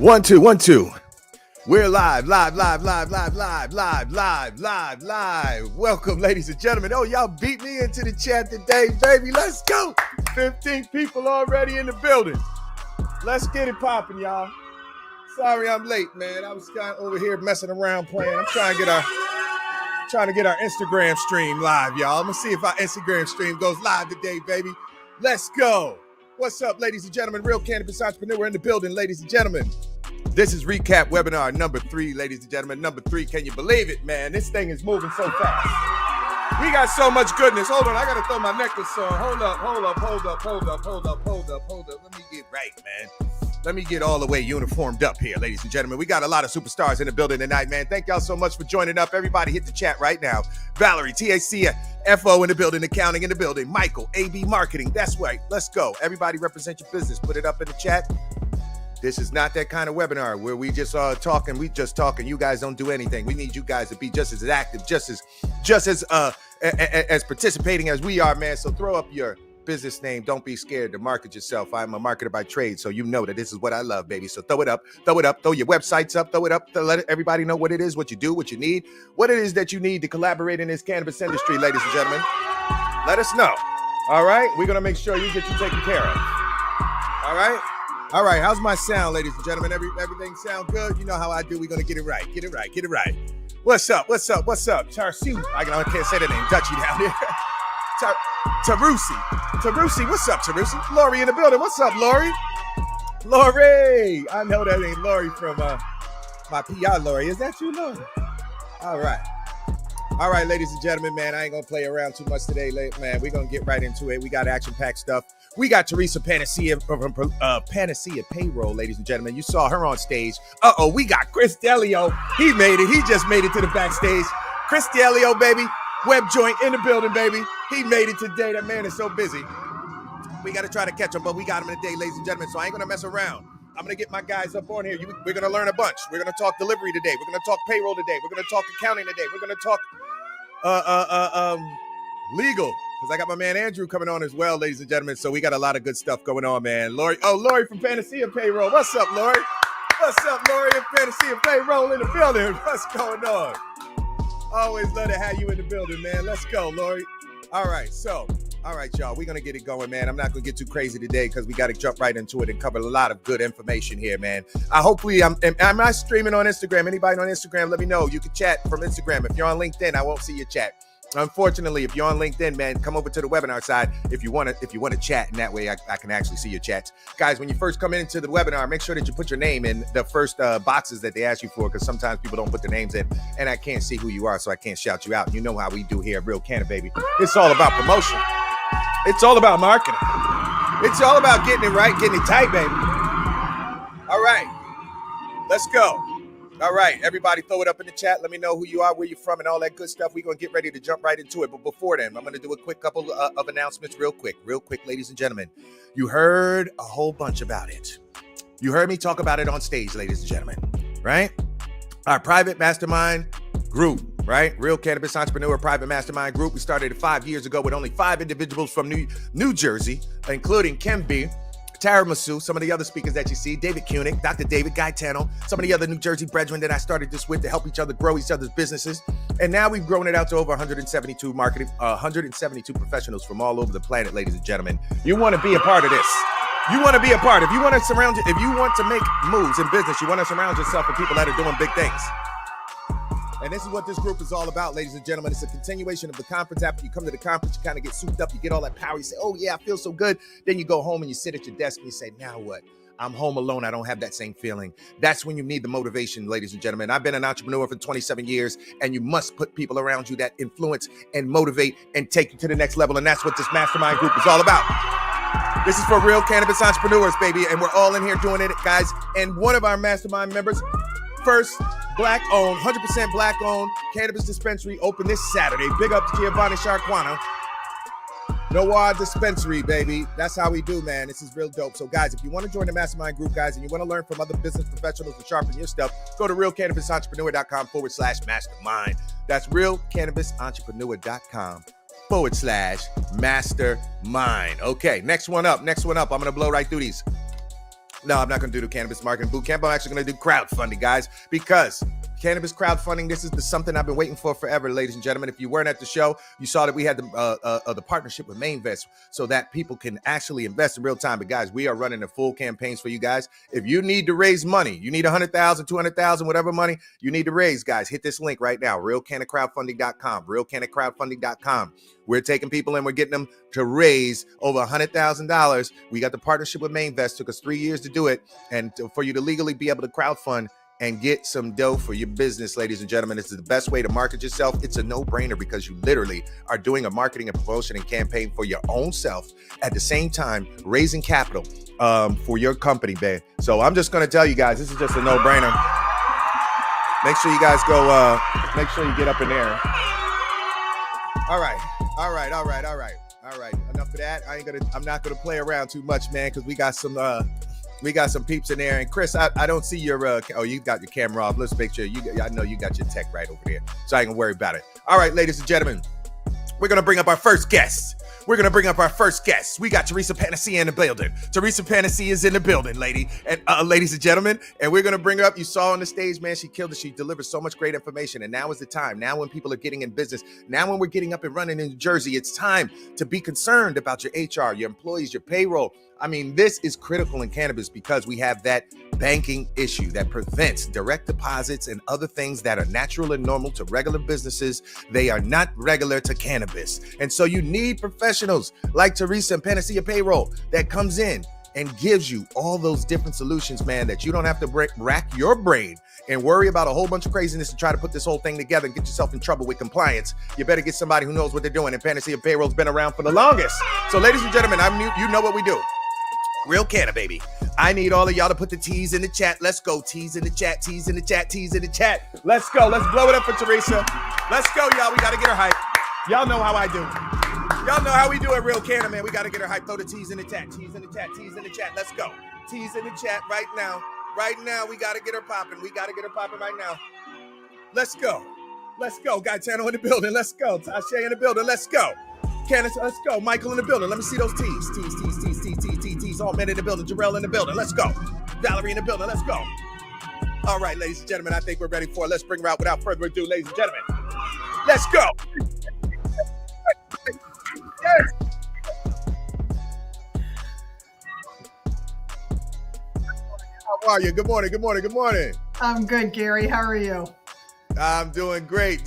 1, 2, 1, 2. We're live. Welcome, ladies and gentlemen. Oh, y'all beat me into the chat today, baby. Let's go. 15 people already in the building. Let's get it popping, y'all. Sorry I'm late, man. I was kind of over here messing around playing. I'm trying to get our Instagram stream live, y'all. I'm gonna see if our Instagram stream goes live today, baby. Let's go. What's up, ladies and gentlemen? Real Cannabis Entrepreneur in the building, ladies and gentlemen. This is recap webinar number 3, ladies and gentlemen. Number 3, can you believe it, man? This thing is moving so fast. We got so much goodness. Hold on, I gotta throw my necklace on. Hold up. Let me get right, man. Let me get all the way uniformed up here, ladies and gentlemen. We got a lot of superstars in the building tonight, man. Thank y'all so much for joining up. Everybody hit the chat right now. Valerie, TACFO in the building, accounting in the building. Michael, AB Marketing. That's right. Let's go. Everybody represent your business. Put it up in the chat. This is not that kind of webinar where we just talking. We just talking. You guys don't do anything. We need you guys to be just as active, just as participating as we are, man. So throw up your business name. Don't be scared to market yourself. I'm a marketer by trade, so you know that this is what I love, baby. So throw it up, throw your websites up, throw it up to let everybody know what it is, what you do, what you need, what it is that you need to collaborate in this cannabis industry, ladies and gentlemen. Let us know. All right, we're gonna make sure you get you taken care of. All right. How's my sound, ladies and gentlemen? Everything sound good? You know how I do. We're gonna get it right. What's up? Tarsu. I can't say the name. Dutchy down here. Teresa, what's up, Teresa? Lori in the building. What's up, Lori? Lori, I know that ain't Lori from my PR, Lori. Is that you, Lori? All right, ladies and gentlemen, man, I ain't gonna play around too much today, man. We're gonna get right into it. We got action-packed stuff. We got Teresa Panacea from Panacea Payroll, ladies and gentlemen. You saw her on stage. We got Chris Dell'Olio. He made it. He just made it to the backstage. Chris Dell'Olio, baby. Web joint in the building, baby. He made it today. That man is so busy. We got to try to catch him, but we got him today, ladies and gentlemen. So I ain't going to mess around. I'm going to get my guys up on here. We're going to learn a bunch. We're going to talk delivery today. We're going to talk payroll today. We're going to talk accounting today. We're going to talk legal, because I got my man Andrew coming on as well, ladies and gentlemen. So we got a lot of good stuff going on, man. Lori from Panacea Payroll. What's up, Lori? What's up, Lori and Panacea Payroll in the building? What's going on? Always love to have you in the building, man. Let's go, Lori. All right, y'all. We're going to get it going, man. I'm not going to get too crazy today because we got to jump right into it and cover a lot of good information here, man. Hopefully, am I streaming on Instagram? Anybody on Instagram, let me know. You can chat from Instagram. If you're on LinkedIn, I won't see your chat. Unfortunately, if you're on LinkedIn, man, come over to the webinar side if you want to chat, and that way I can actually see your chats. Guys, when you first come into the webinar, make sure that you put your name in the first boxes that they ask you for, because sometimes people don't put their names in, and I can't see who you are, so I can't shout you out. You know how we do here at Real Canna, baby. It's all about promotion. It's all about marketing. It's all about getting it right, getting it tight, baby. All right, let's go. All right, everybody throw it up in the chat. Let me know who you are, where you're from, and all that good stuff. We're going to get ready to jump right into it. But before then, I'm going to do a quick couple of announcements real quick, ladies and gentlemen. You heard a whole bunch about it. You heard me talk about it on stage, ladies and gentlemen, right? Our private mastermind group, right? Real Cannabis Entrepreneur Private Mastermind Group. We started it 5 years ago with only 5 individuals from New Jersey, including Kearney, Tara Misu, some of the other speakers that you see, David Koenig, Dr. David Gaetano, some of the other New Jersey brethren that I started this with to help each other grow each other's businesses. And now we've grown it out to over 172 professionals from all over the planet, ladies and gentlemen. You want to be a part of this. You want to be a part. If you want to make moves in business, you want to surround yourself with people that are doing big things. And this is what this group is all about, ladies and gentlemen. It's a continuation of the conference. After you come to the conference, you kind of get souped up. You get all that power. You say, oh, yeah, I feel so good. Then you go home and you sit at your desk and you say, now what? I'm home alone. I don't have that same feeling. That's when you need the motivation, ladies and gentlemen. I've been an entrepreneur for 27 years, and you must put people around you that influence and motivate and take you to the next level. And that's what this mastermind group is all about. This is for real cannabis entrepreneurs, baby. And we're all in here doing it, guys. And one of our mastermind members, first Black-owned, 100% Black-owned cannabis dispensary open this Saturday. Big up to Giovanni Sharquano. Noir Dispensary, baby. That's how we do, man. This is real dope. So, guys, if you want to join the mastermind group, guys, and you want to learn from other business professionals to sharpen your stuff, go to realcannabisentrepreneur.com/mastermind. That's realcannabisentrepreneur.com/mastermind. Okay, next one up. I'm going to blow right through these. No, I'm not going to do the cannabis marketing bootcamp. I'm actually going to do crowdfunding, guys, because cannabis crowdfunding, this is something I've been waiting for forever, ladies and gentlemen. If you weren't at the show, you saw that we had the partnership with Mainvest so that people can actually invest in real time. But guys, we are running the full campaigns for you guys. If you need to raise money, you need 100,000, 200,000, whatever money you need to raise, guys, hit this link right now, realcannacrowdfunding.com, realcannacrowdfunding.com. We're taking people and we're getting them to raise over $100,000. We got the partnership with Mainvest. Took us 3 years to do it. And for you to legally be able to crowdfund and get some dough for your business, ladies and gentlemen, this is the best way to market yourself. It's a no-brainer because you literally are doing a marketing and promotion and campaign for your own self at the same time raising capital for your company, man. So I'm just going to tell you guys, this is just a no-brainer. Make sure you guys go, make sure you get up in there. All right. Enough of that. I'm not gonna play around too much, man, because we got some peeps in there. And Chris, I don't see your you got your camera off. Let's make sure I know you got your tech right over there, so I can worry about it. All right, ladies and gentlemen, we're gonna bring up our first guest. We got Teresa Panacea in the building. Teresa Panacea is in the building, ladies and gentlemen. And we're going to bring her up. You saw on the stage, man, she killed it. She delivers so much great information. And now is the time. Now when people are getting in business, now when we're getting up and running in New Jersey, it's time to be concerned about your HR, your employees, your payroll. I mean, this is critical in cannabis because we have that banking issue that prevents direct deposits and other things that are natural and normal to regular businesses. They are not regular to cannabis. And so you need professionals like Teresa and Panacea Payroll that comes in and gives you all those different solutions, man, that you don't have to rack your brain and worry about a whole bunch of craziness to try to put this whole thing together and get yourself in trouble with compliance. You better get somebody who knows what they're doing. And Panacea Payroll's been around for the longest. So ladies and gentlemen, you know what we do. Real Canna, baby. I need all of y'all to put the T's in the chat. Let's go. T's in the chat. T's in the chat. T's in the chat. Let's go. Let's blow it up for Teresa. Let's go, y'all. We got to get her hype. Y'all know how I do. Y'all know how we do it, Real Canna, man. We got to get her hype. Throw the T's in the chat. T's in the chat. T's in the chat. Let's go. T's in the chat right now. Right now, we got to get her popping. We got to get her popping right now. Let's go. Let's go. Got Tano in the building. Let's go. Tasha in the building. Let's go. Candace, let's go. Michael in the building. Let me see those T's. T's. All men in the building. Jarrell in the building. Let's go. Valerie in the building. Let's go. All right, ladies and gentlemen, I think we're ready for it. Let's bring her out without further ado, ladies and gentlemen. Let's go. Yes. How are you? Good morning. I'm good, Gary. How are you? I'm doing great,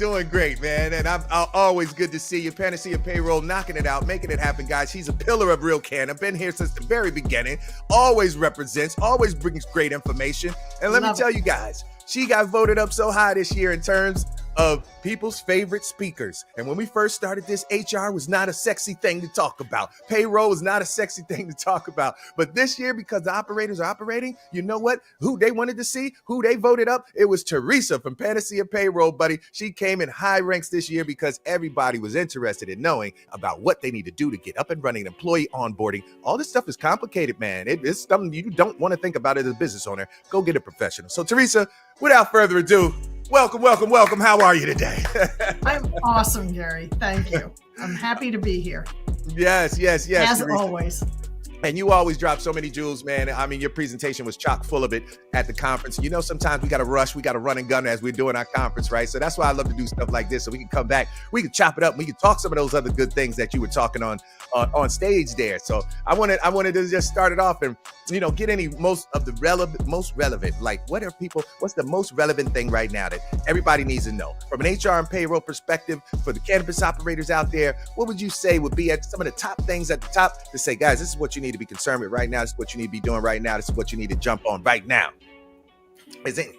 man. And I'm always good to see you. Panacea Payroll knocking it out, making it happen, guys. She's a pillar of Real Canna. Been here since the very beginning. Always represents, always brings great information. And let me tell you guys, she got voted up so high this year in terms of people's favorite speakers. And when we first started this, HR was not a sexy thing to talk about. Payroll was not a sexy thing to talk about. But this year, because the operators are operating, you know what? Who they wanted to see, who they voted up, it was Teresa from Panacea Payroll, buddy. She came in high ranks this year because everybody was interested in knowing about what they need to do to get up and running, employee onboarding. All this stuff is complicated, man. It's something you don't want to think about it as a business owner. Go get a professional. So Teresa, without further ado, welcome. How are you today? I'm awesome, Gary. Thank you. I'm happy to be here. Yes. As Teresa. always. And you always drop so many jewels, man. I mean, your presentation was chock full of it at the conference. You know, sometimes we got to rush. We got to run and gun as we're doing our conference, right? So that's why I love to do stuff like this. So we can come back. We can chop it up. And we can talk some of those other good things that you were talking on stage there. So I wanted to just start it off and, you know, get any most relevant, like what's the most relevant thing right now that everybody needs to know? From an HR and payroll perspective, for the cannabis operators out there, what would you say would be at some of the top things at the top to say, guys, this is what you need to be concerned with right now. This is what you need to be doing right now. This is what you need to jump on right now. Is it?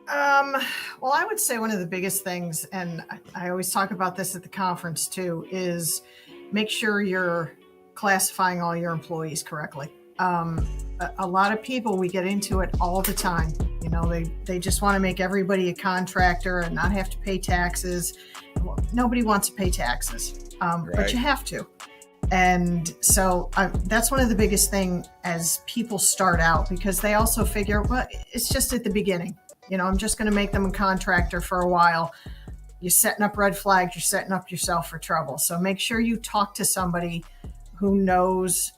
Well, I would say one of the biggest things, and I always talk about this at the conference too, is make sure you're classifying all your employees correctly. A lot of people, we get into it all the time. You know, they just want to make everybody a contractor and not have to pay taxes. Well, nobody wants to pay taxes, but you have to. And so that's one of the biggest things as people start out, because they also figure, well, it's just at the beginning. You know, I'm just going to make them a contractor for a while. You're setting up red flags. You're setting up yourself for trouble. So make sure you talk to somebody who knows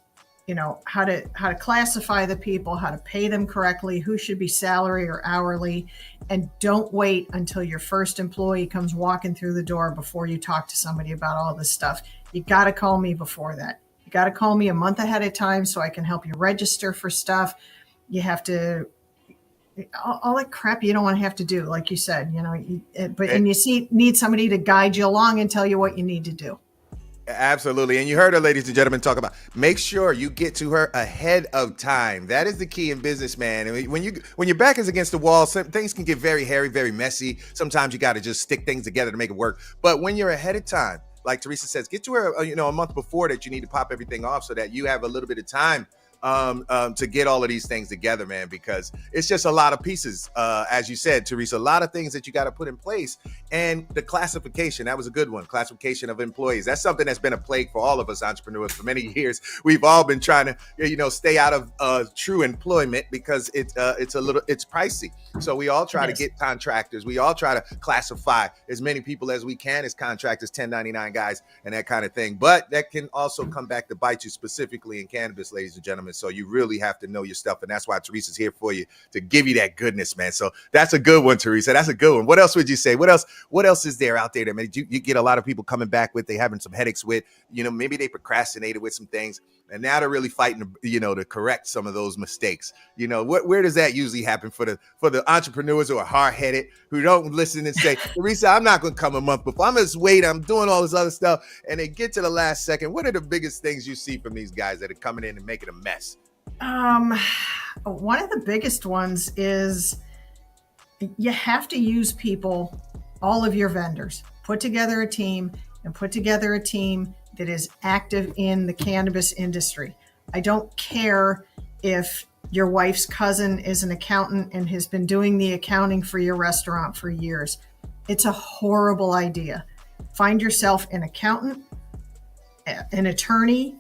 how to classify the people, how to pay them correctly, who should be salary or hourly, and don't wait until your first employee comes walking through the door before you talk to somebody about all this stuff. You got to call me before that. You got to call me a month ahead of time so I can help you register for stuff. You have to, all that crap you don't want to have to do, like you said, and you need somebody to guide you along and tell you what you need to do. Absolutely. And you heard her, ladies and gentlemen, talk about make sure you get to her ahead of time. That is the key in business, man. And when your back is against the wall, things can get very hairy, very messy. Sometimes you got to just stick things together to make it work. But when you're ahead of time, like Teresa says, get to her, a month before that you need to pop everything off so that you have a little bit of time to get all of these things together, man, because it's just a lot of pieces. As you said, Teresa, a lot of things that you got to put in place. And the classification, that was a good one. Classification of employees. That's something that's been a plague for all of us entrepreneurs for many years. We've all been trying to, stay out of true employment because it's pricey. So we all try to get contractors. We all try to classify as many people as we can as contractors, 1099 guys, and that kind of thing. But that can also come back to bite you, specifically in cannabis, ladies and gentlemen. So you really have to know your stuff. And that's why Teresa's here for you to give you that goodness, man. So that's a good one, Teresa. That's a good one. What else would you say? What else is there out there that you get a lot of people coming back with, they having some headaches with, maybe they procrastinated with some things and now they're really fighting, to correct some of those mistakes. Where does that usually happen for the entrepreneurs who are hard-headed, who don't listen and say, Teresa, I'm not going to come a month before. I'm going to just wait. I'm doing all this other stuff. And they get to the last second. What are the biggest things you see from these guys that are coming in and making a mess? One of the biggest ones is you have to use people, all of your vendors, put together a team that is active in the cannabis industry. I don't care if your wife's cousin is an accountant and has been doing the accounting for your restaurant for years. It's a horrible idea. Find yourself an accountant, an attorney,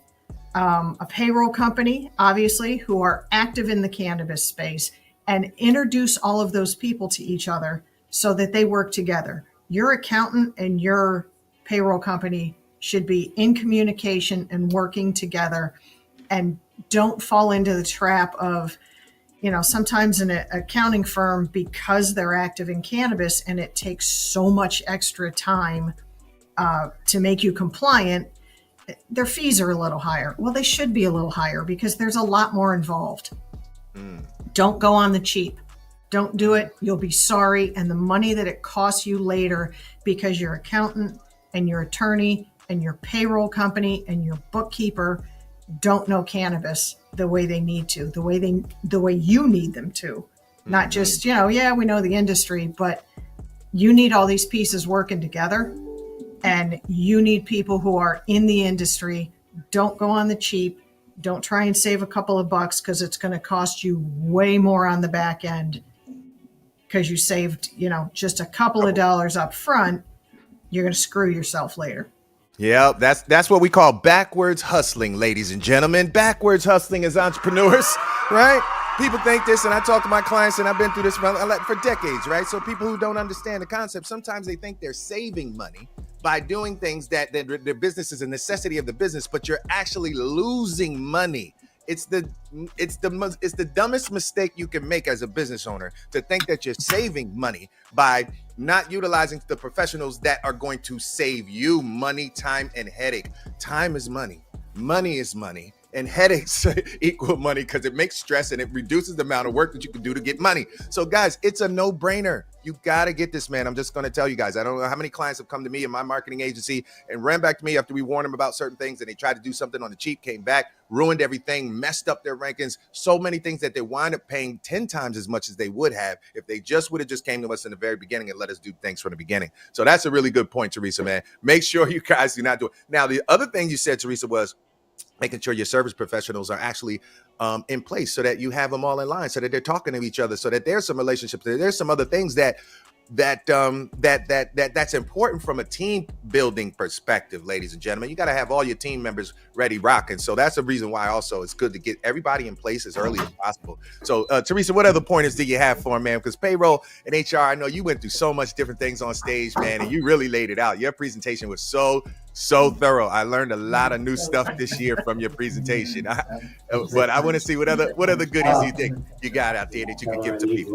a payroll company, obviously, who are active in the cannabis space, and introduce all of those people to each other so that they work together. Your accountant and your payroll company should be in communication and working together, and don't fall into the trap of, sometimes an accounting firm, because they're active in cannabis and it takes so much extra time to make you compliant, their fees are a little higher. Well, they should be a little higher because there's a lot more involved. Don't go on the cheap. Don't do it. You'll be sorry. And the money that it costs you later because your accountant and your attorney and your payroll company and your bookkeeper don't know cannabis the way they need to, the way you need them to. Not just, we know the industry, but you need all these pieces working together, and you need people who are in the industry. Don't go on the cheap. Don't try and save a couple of bucks because it's going to cost you way more on the back end because you saved, just a couple of dollars up front. You're going to screw yourself later. Yeah, that's what we call backwards hustling, ladies and gentlemen. Backwards hustling as entrepreneurs, right? People think this, and I talk to my clients, and I've been through this for decades, right? So people who don't understand the concept, sometimes they think they're saving money by doing things that their business is a necessity of the business, but you're actually losing money. It's the dumbest mistake you can make as a business owner, to think that you're saving money by not utilizing the professionals that are going to save you money, time, and headache. Time is money. Money is money. And headaches equal money because it makes stress and it reduces the amount of work that you can do to get money. So guys, it's a no-brainer. You got to get this, man. I'm just going to tell you guys, I don't know how many clients have come to me in my marketing agency and ran back to me after we warned them about certain things, and they tried to do something on the cheap, came back, ruined everything, messed up their rankings, so many things that they wind up paying 10 times as much as they would have if they would have just came to us in the very beginning and let us do things from the beginning. So that's a really good point, Teresa, man. Make sure you guys do not do it. Now, the other thing you said, Teresa, was making sure your service professionals are actually in place so that you have them all in line, so that they're talking to each other, so that there's some relationships, there's some other things that's important from a team building perspective, ladies and gentlemen. You got to have all your team members ready, rocking. So that's the reason why also it's good to get everybody in place as early as possible. So Teresa, what other pointers do you have for them, man? Because payroll and HR, I know you went through so much different things on stage, man, and you really laid it out. Your presentation was so So thorough. I learned a lot of new stuff this year from your presentation. But I want to see what other goodies you think you got out there that you can give to people.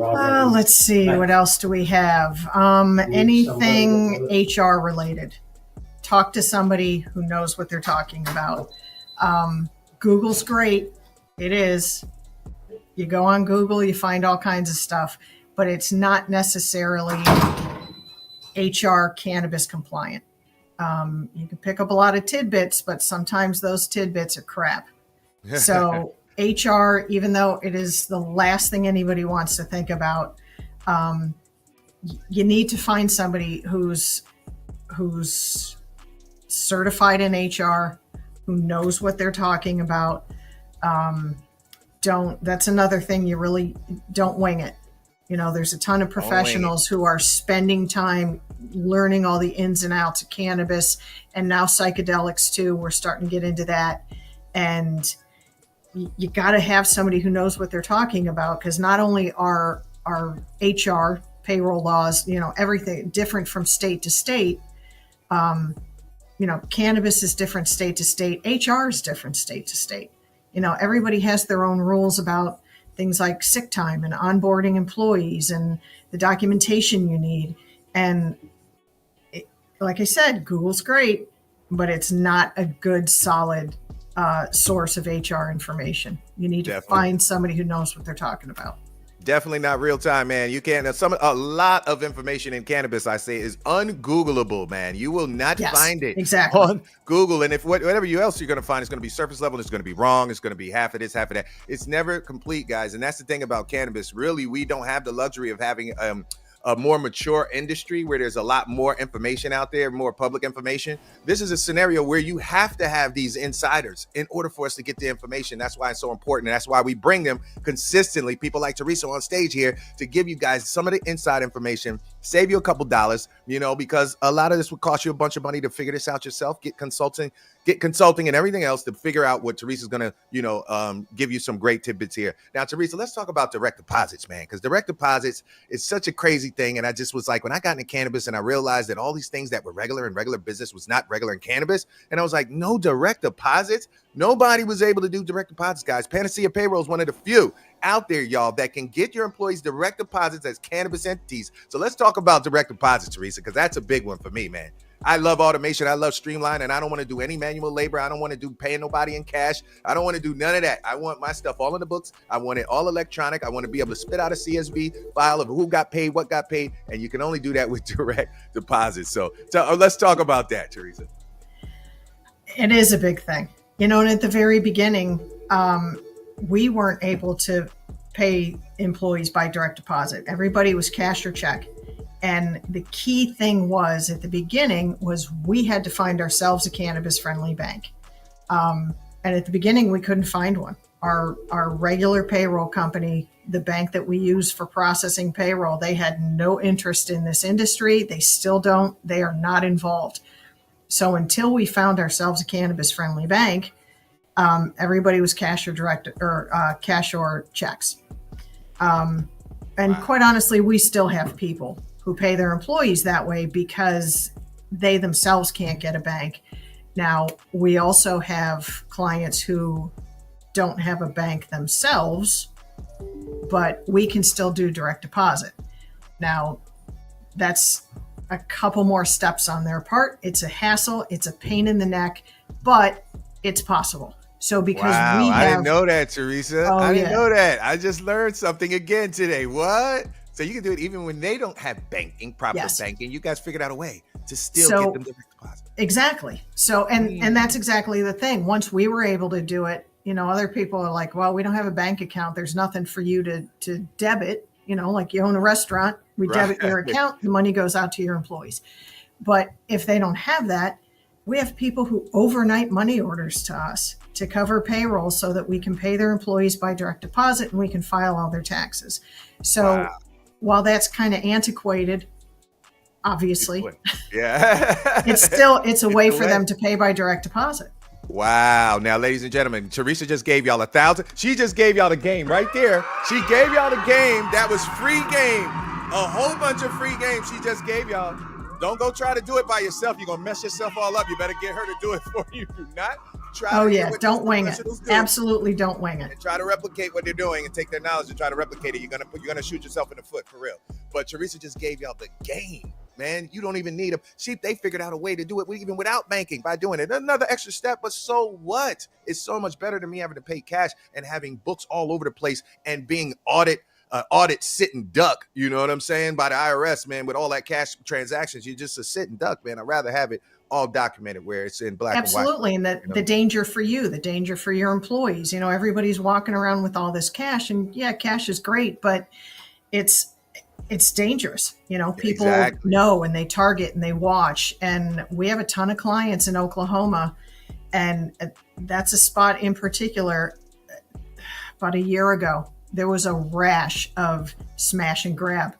Let's see. What else do we have? Anything HR related. Talk to somebody who knows what they're talking about. Google's great. It is. You go on Google, you find all kinds of stuff, but it's not necessarily HR cannabis compliant. You can pick up a lot of tidbits, but sometimes those tidbits are crap. So HR, even though it is the last thing anybody wants to think about, you need to find somebody who's certified in HR, who knows what they're talking about. That's another thing, you really don't wing it. There's a ton of professionals who are spending time learning all the ins and outs of cannabis, and now psychedelics too. We're starting to get into that. And you got to have somebody who knows what they're talking about, because not only are HR payroll laws, everything different from state to state. Cannabis is different state to state. HR is different state to state. Everybody has their own rules about things like sick time and onboarding employees and the documentation you need. And like I said, Google's great, but it's not a good, solid source of HR information. You need to find somebody who knows what they're talking about. Definitely not real time, man. You can't. A lot of information in cannabis, I say, is ungoogleable, man. You will not find it on Google. And if whatever else you're going to find is going to be surface level, it's going to be wrong. It's going to be half of this, half of that. It's never complete, guys. And that's the thing about cannabis. Really, we don't have the luxury of having a more mature industry where there's a lot more information out there, more public information. This is a scenario where you have to have these insiders in order for us to get the information. That's why it's so important. And that's why we bring them consistently, people like Teresa on stage here, to give you guys some of the inside information, save you a couple dollars, because a lot of this would cost you a bunch of money to figure this out yourself, get consulting and everything else to figure out what Teresa's going to, give you some great tidbits here. Now, Teresa, let's talk about direct deposits, man, because direct deposits is such a crazy thing. And I just was like, when I got into cannabis and I realized that all these things that were regular in regular business was not regular in cannabis. And I was like, no direct deposits. Nobody was able to do direct deposits, guys. Panacea Payroll is one of the few out there, y'all, that can get your employees direct deposits as cannabis entities. So let's talk about direct deposits, Teresa, because that's a big one for me, man. I love automation. I love streamline, and I don't want to do any manual labor. I don't want to do paying nobody in cash. I don't want to do none of that. I want my stuff all in the books. I want it all electronic. I want to be able to spit out a CSV file of who got paid, what got paid, and you can only do that with direct deposits. So let's talk about that, Teresa. It is a big thing. And at the very beginning, we weren't able to pay employees by direct deposit. Everybody was cash or check. And the key thing was at the beginning was we had to find ourselves a cannabis friendly bank. And at the beginning, we couldn't find one. Our regular payroll company, the bank that we use for processing payroll, they had no interest in this industry. They still don't. They are not involved. So until we found ourselves a cannabis friendly bank, everybody was cash or checks. And quite honestly, we still have people who pay their employees that way because they themselves can't get a bank. Now, we also have clients who don't have a bank themselves, but we can still do direct deposit. Now, that's a couple more steps on their part. It's a hassle, it's a pain in the neck, but it's possible. So because I didn't know that, Teresa. I didn't know that. I just learned something again today. What? So you can do it even when they don't have proper banking. You guys figured out a way to still get them direct deposit. Exactly. So, and that's exactly the thing. Once we were able to do it, other people are like, well, we don't have a bank account. There's nothing for you to debit, like you own a restaurant, we debit your account, the money goes out to your employees. But if they don't have that, we have people who overnight money orders to us to cover payroll so that we can pay their employees by direct deposit and we can file all their taxes. So while that's kind of antiquated, obviously, it's a way for them to pay by direct deposit. Wow. Now, ladies and gentlemen, Teresa just gave y'all 1,000. She just gave y'all the game right there. She gave y'all the game. That was free game. A whole bunch of free games she just gave y'all. Don't go try to do it by yourself. You're going to mess yourself all up. You better get her to do it for you. Do not try Oh, to do yeah. what Don't these wing it. professionals do. Absolutely don't wing it. And try to replicate what they're doing and take their knowledge and try to replicate it. You're gonna shoot yourself in the foot, for real. But Teresa just gave y'all the game, man. You don't even need them. See, they figured out a way to do it even without banking by doing it. Another extra step, but so what? It's so much better than me having to pay cash and having books all over the place and being audit sitting duck. You know what I'm saying? By the IRS, man, with all that cash transactions, you're just a sitting duck, man. I'd rather have it all documented where it's in black Absolutely. and white. And the danger for you, the danger for your employees. Everybody's walking around with all this cash, and yeah, cash is great, but it's dangerous. People know, and they target and they watch. And we have a ton of clients in Oklahoma, and that's a spot in particular. About a year ago, there was a rash of smash and grab.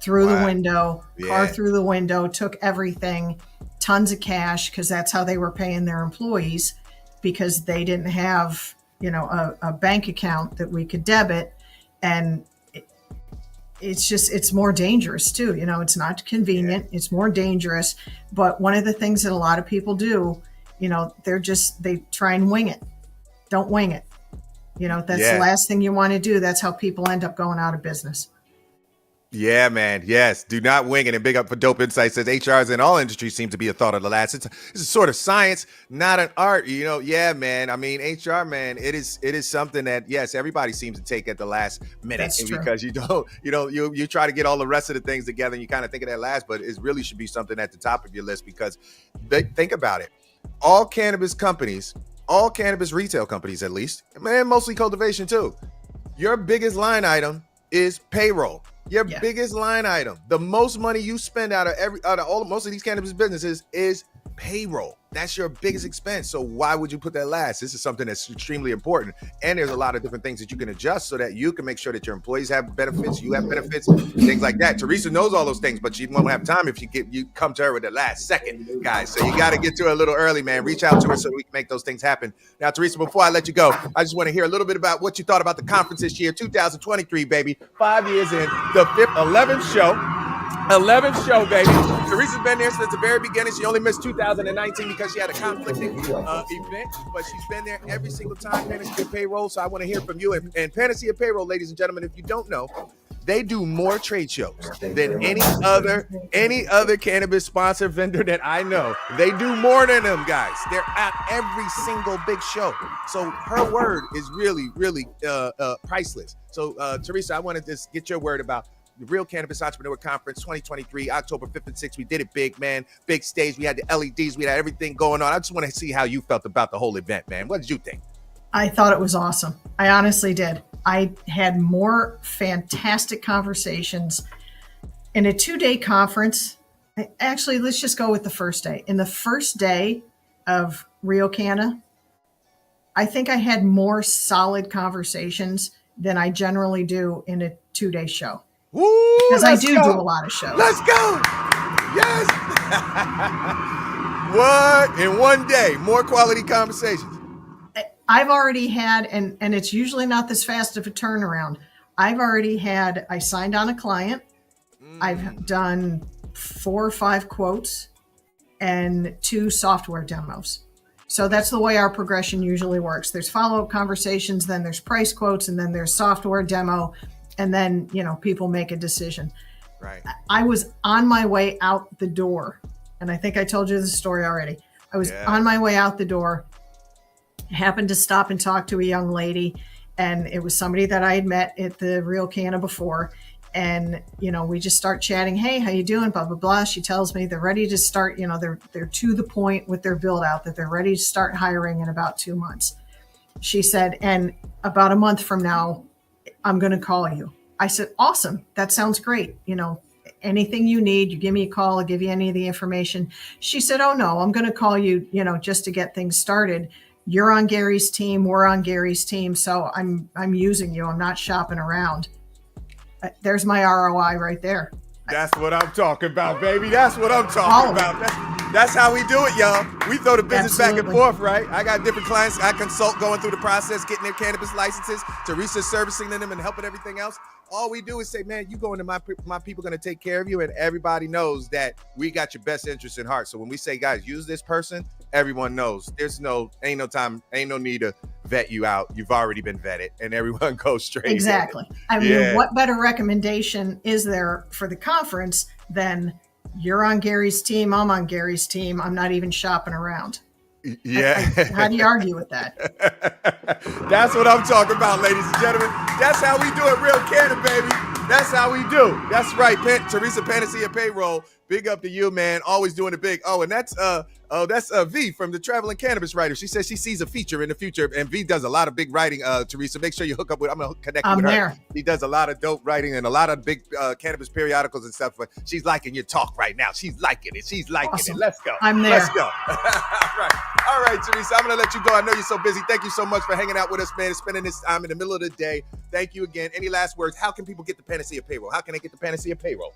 Through the window, car through the window, took everything, tons of cash, because that's how they were paying their employees, because they didn't have, a bank account that we could debit. And it's more dangerous too. It's not convenient. Yeah. It's more dangerous. But one of the things that a lot of people do, they try and wing it. Don't wing it. That's the last thing you want to do. That's how people end up going out of business. Yeah, man. Yes. Do not wing it. And big up for Dope Insight says HRs in all industries seem to be a thought of the last. It's a sort of science, not an art. Yeah, man. I mean, HR, man, it is something that, yes, everybody seems to take at the last minute. That's true. Because you try to get all the rest of the things together and you kind of think of that last, but it really should be something at the top of your list, because think about it. All cannabis companies, all cannabis retail companies, at least, and mostly cultivation too, your biggest line item is payroll. Your biggest line item, the most money you spend out of most of these cannabis businesses is payroll. That's your biggest expense. So why would you put that last? This is something that's extremely important. And there's a lot of different things that you can adjust so that you can make sure that your employees have benefits, you have benefits, things like that. Teresa knows all those things, but she won't have time if you come to her with the last second, guys. So you got to get to her a little early, man. Reach out to her so we can make those things happen. Now, Teresa, before I let you go, I just want to hear a little bit about what you thought about the conference this year, 2023, baby. 5 years in, the 11th show. 11th show, baby. Teresa's been there since the very beginning. She only missed 2019 because she had a conflicting event, but she's been there every single time. Panacea Payroll. So I want to hear from you. And Panacea Payroll, ladies and gentlemen, if you don't know, they do more trade shows than any other cannabis sponsor vendor that I know. They do more than them, guys. They're at every single big show. So her word is really, really priceless. So Teresa, I wanted to just get your word about the Real Cannabis Entrepreneur Conference 2023, October 5th and 6th. We did it big, man. Big stage. We had the LEDs. We had everything going on. I just want to see how you felt about the whole event, man. What did you think? I thought it was awesome. I honestly did. I had more fantastic conversations in a 2-day conference. Actually, let's just go with the first day. In the first day of Real Canna, I think I had more solid conversations than I generally do in a 2-day show. Because I do a lot of shows. Let's go. Yes. What? In one day, more quality conversations. I've already had, and it's usually not this fast of a turnaround. I signed on a client. I've done 4 or 5 quotes and 2 software demos. So that's the way our progression usually works. There's follow-up conversations, then there's price quotes, and then there's software demo. And then, people make a decision. Right. I was on my way out the door. And I think I told you the story already. I was on my way out the door, happened to stop and talk to a young lady. And it was somebody that I had met at the Real Canna before. And, we just start chatting. Hey, how you doing? Blah, blah, blah. She tells me they're ready to start, they're to the point with their build out that they're ready to start hiring in about 2 months. She said, and about a month from now, I'm going to call you. I said, awesome. That sounds great. Anything you need, you give me a call, I'll give you any of the information. She said, oh no, I'm going to call you, just to get things started. You're on Gary's team. We're on Gary's team. So I'm using you. I'm not shopping around. There's my ROI right there. That's what I'm talking about, baby. That's what I'm talking about. That's how we do it, y'all. We throw the business back and forth, right? I got different clients I consult going through the process, getting their cannabis licenses. Teresa's servicing them and helping everything else. All we do is say, man, you go into my people going to take care of you, and everybody knows that we got your best interest in heart. So when we say, guys, use this person, everyone knows there's ain't no need to vet you out. You've already been vetted, and everyone goes straight. Exactly. I mean, what better recommendation is there for the conference than you're on Gary's team, I'm on Gary's team, I'm not even shopping around. Yeah. How do you argue with that? That's what I'm talking about, ladies and gentlemen. That's how we do it, Real Canna, baby. That's how we do. That's right, Teresa, Panacea Payroll. Big up to you, man. Always doing it big. Oh, and that's V from the Traveling Cannabis Writer. She says she sees a feature in the future, and V does a lot of big writing. Teresa, make sure you hook up with. I'm gonna connect you with her. There. He does a lot of dope writing and a lot of big cannabis periodicals and stuff. But she's liking your talk right now. She's liking it. She's liking Awesome. it. Let's go. I'm there. Let's go. All right, Teresa. I'm gonna let you go. I know you're so busy. Thank you so much for hanging out with us, man. Spending this time in the middle of the day. Thank you again. Any last words? How can people get the Panacea Payroll? How can they get the Panacea Payroll?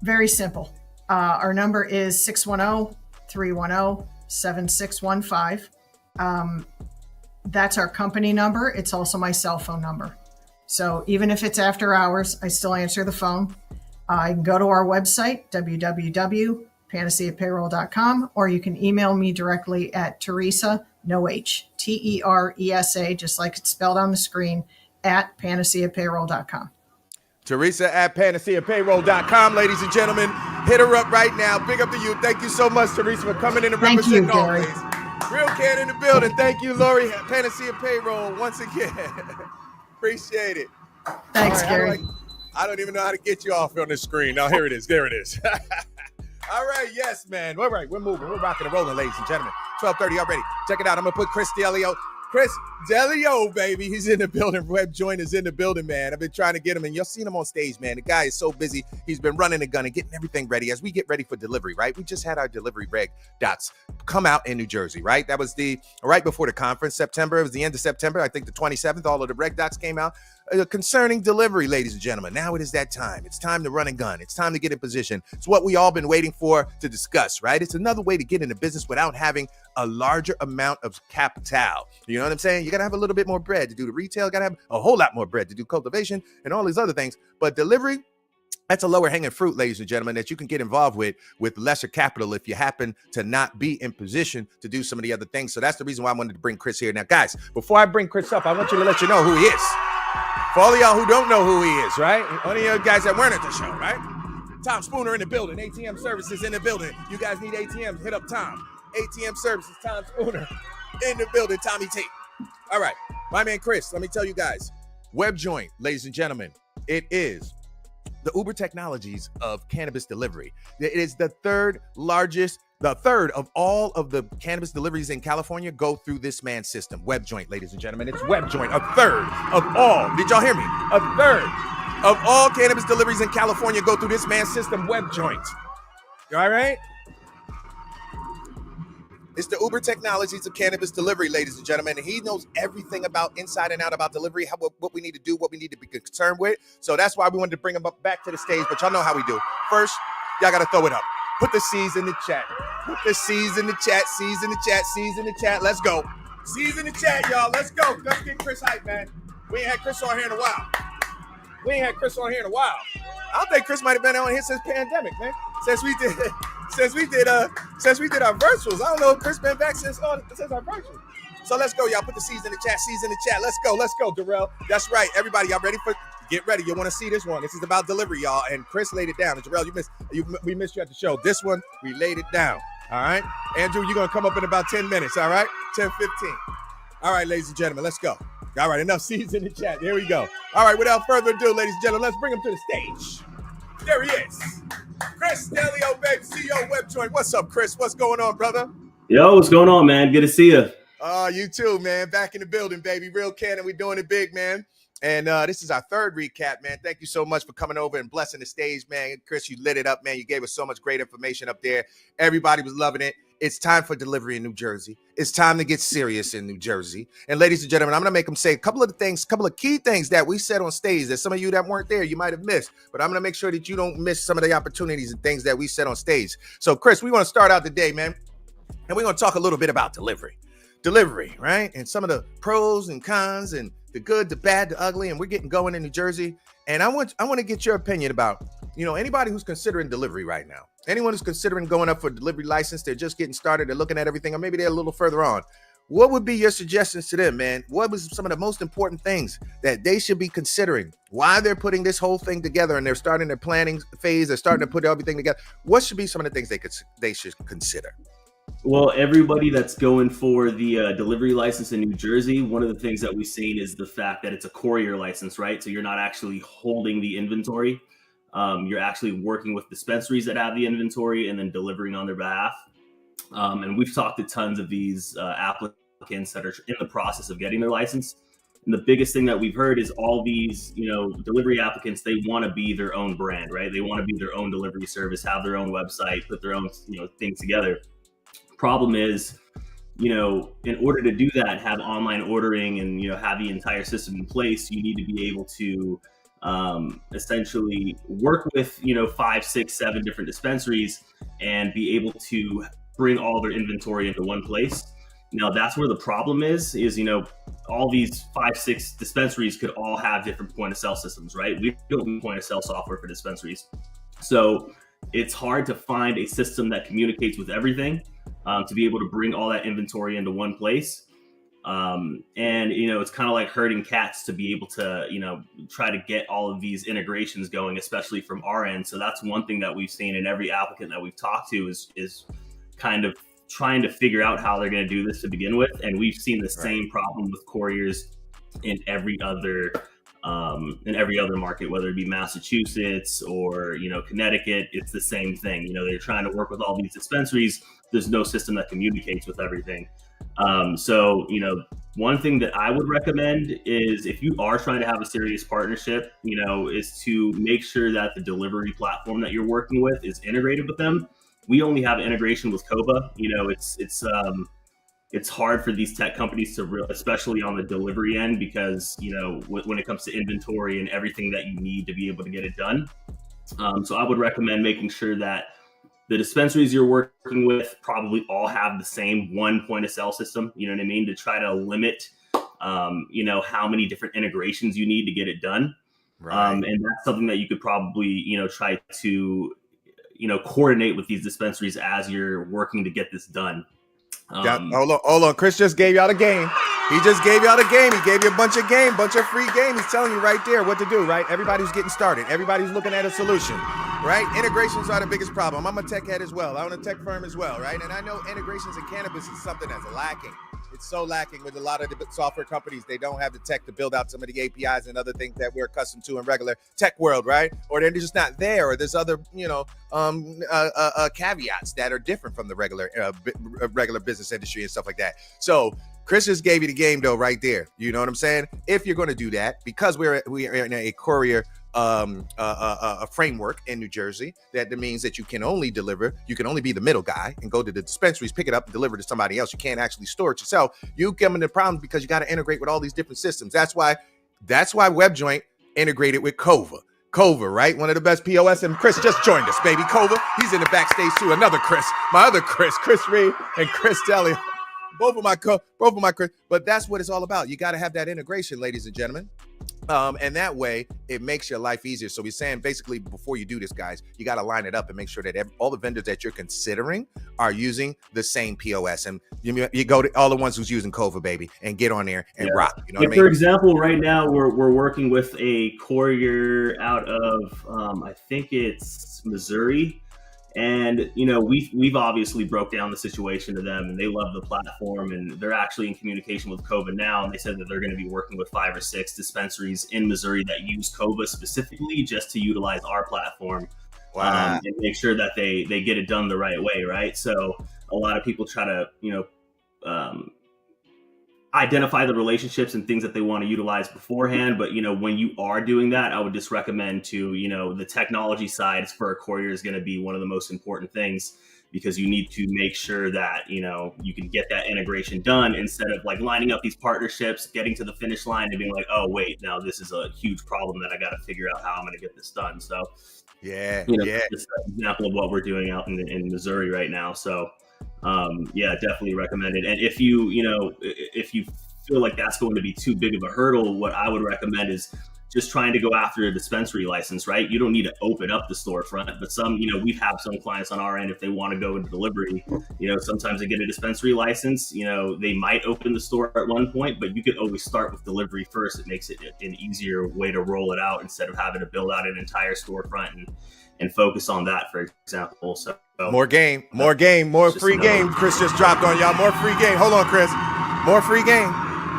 Very simple. Our number is 610-310-7615. That's our company number. It's also my cell phone number. So even if it's after hours, I still answer the phone. You can go to our website, www.panaceapayroll.com, or you can email me directly at Teresa, no H, Teresa, just like it's spelled on the screen, at panaceapayroll.com. Teresa at panaceapayroll.com, ladies and gentlemen. Hit her up right now. Big up to you. Thank you so much, Teresa, for coming in and representing always. Real Canna in the building. Thank you, Lori at Panacea Payroll once again. Appreciate it. Thanks, right, Gary. I don't even know how to get you off on the screen. Now, here it is. There it is. All right. Yes, man. All right. We're moving. We're rocking and rolling, ladies and gentlemen. 12:30 already. Check it out. I'm going to put Chris Dell'Olio, baby. He's in the building. Web Joint is in the building, man. I've been trying to get him, and you'll see him on stage, man. The guy is so busy. He's been running the gun and getting everything ready as we get ready for delivery, right? We just had our delivery reg dots come out in New Jersey, right? That was right before the conference, September. It was the end of September. I think the 27th, all of the reg dots came out. Concerning delivery, ladies and gentlemen. Now it is that time. It's time to run and gun. It's time to get in position. It's what we all been waiting for to discuss, right? It's another way to get into business without having a larger amount of capital. You know what I'm saying? You got to have a little bit more bread to do the retail. You got to have a whole lot more bread to do cultivation and all these other things. But delivery, that's a lower hanging fruit, ladies and gentlemen, that you can get involved with lesser capital if you happen to not be in position to do some of the other things. So that's the reason why I wanted to bring Chris here. Now, guys, before I bring Chris up, I want you to let you know who he is. For all of y'all who don't know who he is, right? One of you guys that weren't at the show, right? Tom Spooner in the building. ATM services in the building. You guys need ATMs, hit up Tom. ATM services, Tom Spooner in the building. Tommy T. All right. My man Chris, let me tell you guys. Web Joint, ladies and gentlemen, it is the Uber Technologies of cannabis delivery. It is the third of all of the cannabis deliveries in California go through this man's system. Web Joint, ladies and gentlemen. It's Web Joint, a third of all. Did y'all hear me? A third of all cannabis deliveries in California go through this man's system, Web Joint. All right? It's the Uber Technologies of cannabis delivery, ladies and gentlemen. And he knows everything about inside and out about delivery, what we need to do, what we need to be concerned with. So that's why we wanted to bring him back to the stage. But y'all know how we do. First, y'all got to throw it up. Put the C's in the chat. Put the C's in the chat. C's in the chat. C's in the chat. Let's go. C's in the chat, y'all. Let's go. Let's get Chris hype, man. We ain't had Chris on here in a while. I don't think Chris might have been on here since pandemic, man. Since we did our virtuals. I don't know if Chris been back since our virtuals. So let's go, y'all. Put the C's in the chat. C's in the chat. Let's go, Darrell. That's right. Everybody, y'all ready for? Get ready. You want to see this one? This is about delivery, y'all. And Chris laid it down. And Darrell, we missed you at the show. This one, we laid it down. All right. Andrew, you're gonna come up in about 10 minutes. All right. 10, 15. All right, ladies and gentlemen, let's go. All right, enough C's in the chat. There we go. All right, without further ado, ladies and gentlemen, let's bring him to the stage. There he is. Chris Dell'Olio, baby, CEO Web Joint. What's up, Chris? What's going on, brother? Yo, what's going on, man? Good to see you. You too, man. Back in the building, baby. Real Canna, we doing it big, man. And this is our third recap, man. Thank you so much for coming over and blessing the stage, man. Chris, you lit it up, man. You gave us so much great information up there. Everybody was loving it. It's time for delivery in New Jersey. It's time to get serious in New Jersey. And ladies and gentlemen, I'm going to make them say a couple of key things that we said on stage that some of you that weren't there, you might have missed. But I'm going to make sure that you don't miss some of the opportunities and things that we said on stage. So, Chris, we want to start out the day, man. And we're going to talk a little bit about delivery. Delivery, right? And some of the pros and cons and the good, the bad, the ugly. And we're getting going in New Jersey. And I want to get your opinion about, anybody who's considering delivery right now, anyone who's considering going up for a delivery license, they're just getting started, they're looking at everything, or maybe they're a little further on. What would be your suggestions to them, man? What was some of the most important things that they should be considering while they're putting this whole thing together and they're starting their planning phase, they're starting to put everything together? What should be some of the things they should consider? Well, everybody that's going for the delivery license in New Jersey, one of the things that we've seen is the fact that it's a courier license, right? So you're not actually holding the inventory. You're actually working with dispensaries that have the inventory and then delivering on their behalf. And we've talked to tons of these applicants that are in the process of getting their license. And the biggest thing that we've heard is all these, delivery applicants, they want to be their own brand, right? They want to be their own delivery service, have their own website, put their own, things together. Problem is, in order to do that, have online ordering and, have the entire system in place, you need to be able to essentially work with, 5, 6, 7 different dispensaries and be able to bring all their inventory into one place. Now, that's where the problem is, all these 5, 6 dispensaries could all have different point of sale systems, right? We don't do point of sale software for dispensaries. So it's hard to find a system that communicates with everything to be able to bring all that inventory into one place. And, it's kind of like herding cats to be able to, try to get all of these integrations going, especially from our end. So that's one thing that we've seen in every applicant that we've talked to is kind of trying to figure out how they're going to do this to begin with. And we've seen the same problem with couriers in every other market, whether it be Massachusetts or, Connecticut. It's the same thing. They're trying to work with all these dispensaries. There's no system that communicates with everything. So, one thing that I would recommend is if you are trying to have a serious partnership, is to make sure that the delivery platform that you're working with is integrated with them. We only have integration with Cova. It's hard for these tech companies to, especially on the delivery end, because, when it comes to inventory and everything that you need to be able to get it done. So I would recommend making sure that the dispensaries you're working with probably all have the same one point of sale system, to try to limit, how many different integrations you need to get it done. Right. And that's something that you could probably, try to, coordinate with these dispensaries as you're working to get this done. Hold on. Chris just gave y'all the game. He just gave y'all the game. He gave you a bunch of free game. He's telling you right there what to do, right? Everybody's getting started. Everybody's looking at a solution, right? Integrations are the biggest problem. I'm a tech head as well. I own a tech firm as well, right? And I know integrations in cannabis is something that's lacking. It's so lacking with a lot of the software companies. They don't have the tech to build out some of the APIs and other things that we're accustomed to in regular tech world, right? Or they're just not there, or there's other, caveats that are different from the regular business industry and stuff like that. So Chris just gave you the game though, right there. You know what I'm saying? If you're going to do that, because we are in a courier a framework in New Jersey, that means that you can only be the middle guy and go to the dispensaries, pick it up and deliver to somebody else. You can't actually store it yourself. You come into problems because you got to integrate with all these different systems. That's why WebJoint integrated with Cova, right? One of the best POS, and Chris just joined us, baby. Cova, he's in the backstage too. Another Chris, my other Chris Reed and Chris Dell'Olio. Both of my Chris, but that's what it's all about. You got to have that integration, ladies and gentlemen. And that way it makes your life easier. So we're saying basically before you do this, guys, you got to line it up and make sure that all the vendors that you're considering are using the same POS. And you go to all the ones who's using Cova, baby, and get on there and rock. You know what I mean? For example, right now we're working with a courier out of, I think it's Missouri. And, we've obviously broke down the situation to them, and they love the platform, and they're actually in communication with Cova now. And they said that they're going to be working with 5 or 6 dispensaries in Missouri that use Cova specifically just to utilize our platform. Wow. And make sure that they get it done the right way. Right. So a lot of people try to, identify the relationships and things that they want to utilize beforehand. But, when you are doing that, I would just recommend to, the technology side for a courier is going to be one of the most important things, because you need to make sure that, you can get that integration done instead of like lining up these partnerships, getting to the finish line and being like, oh, wait, now this is a huge problem that I got to figure out how I'm going to get this done. So, just an example of what we're doing out in Missouri right now. So, definitely recommend it. And if you feel like that's going to be too big of a hurdle, what I would recommend is just trying to go after a dispensary license, right? You don't need to open up the storefront, but some, we have some clients on our end, if they want to go into delivery, sometimes they get a dispensary license, they might open the store at one point, but you could always start with delivery first. It makes it an easier way to roll it out instead of having to build out an entire storefront and focus on that, for example. So more free game. Chris just dropped on y'all. More free game. Hold on, Chris. More free game.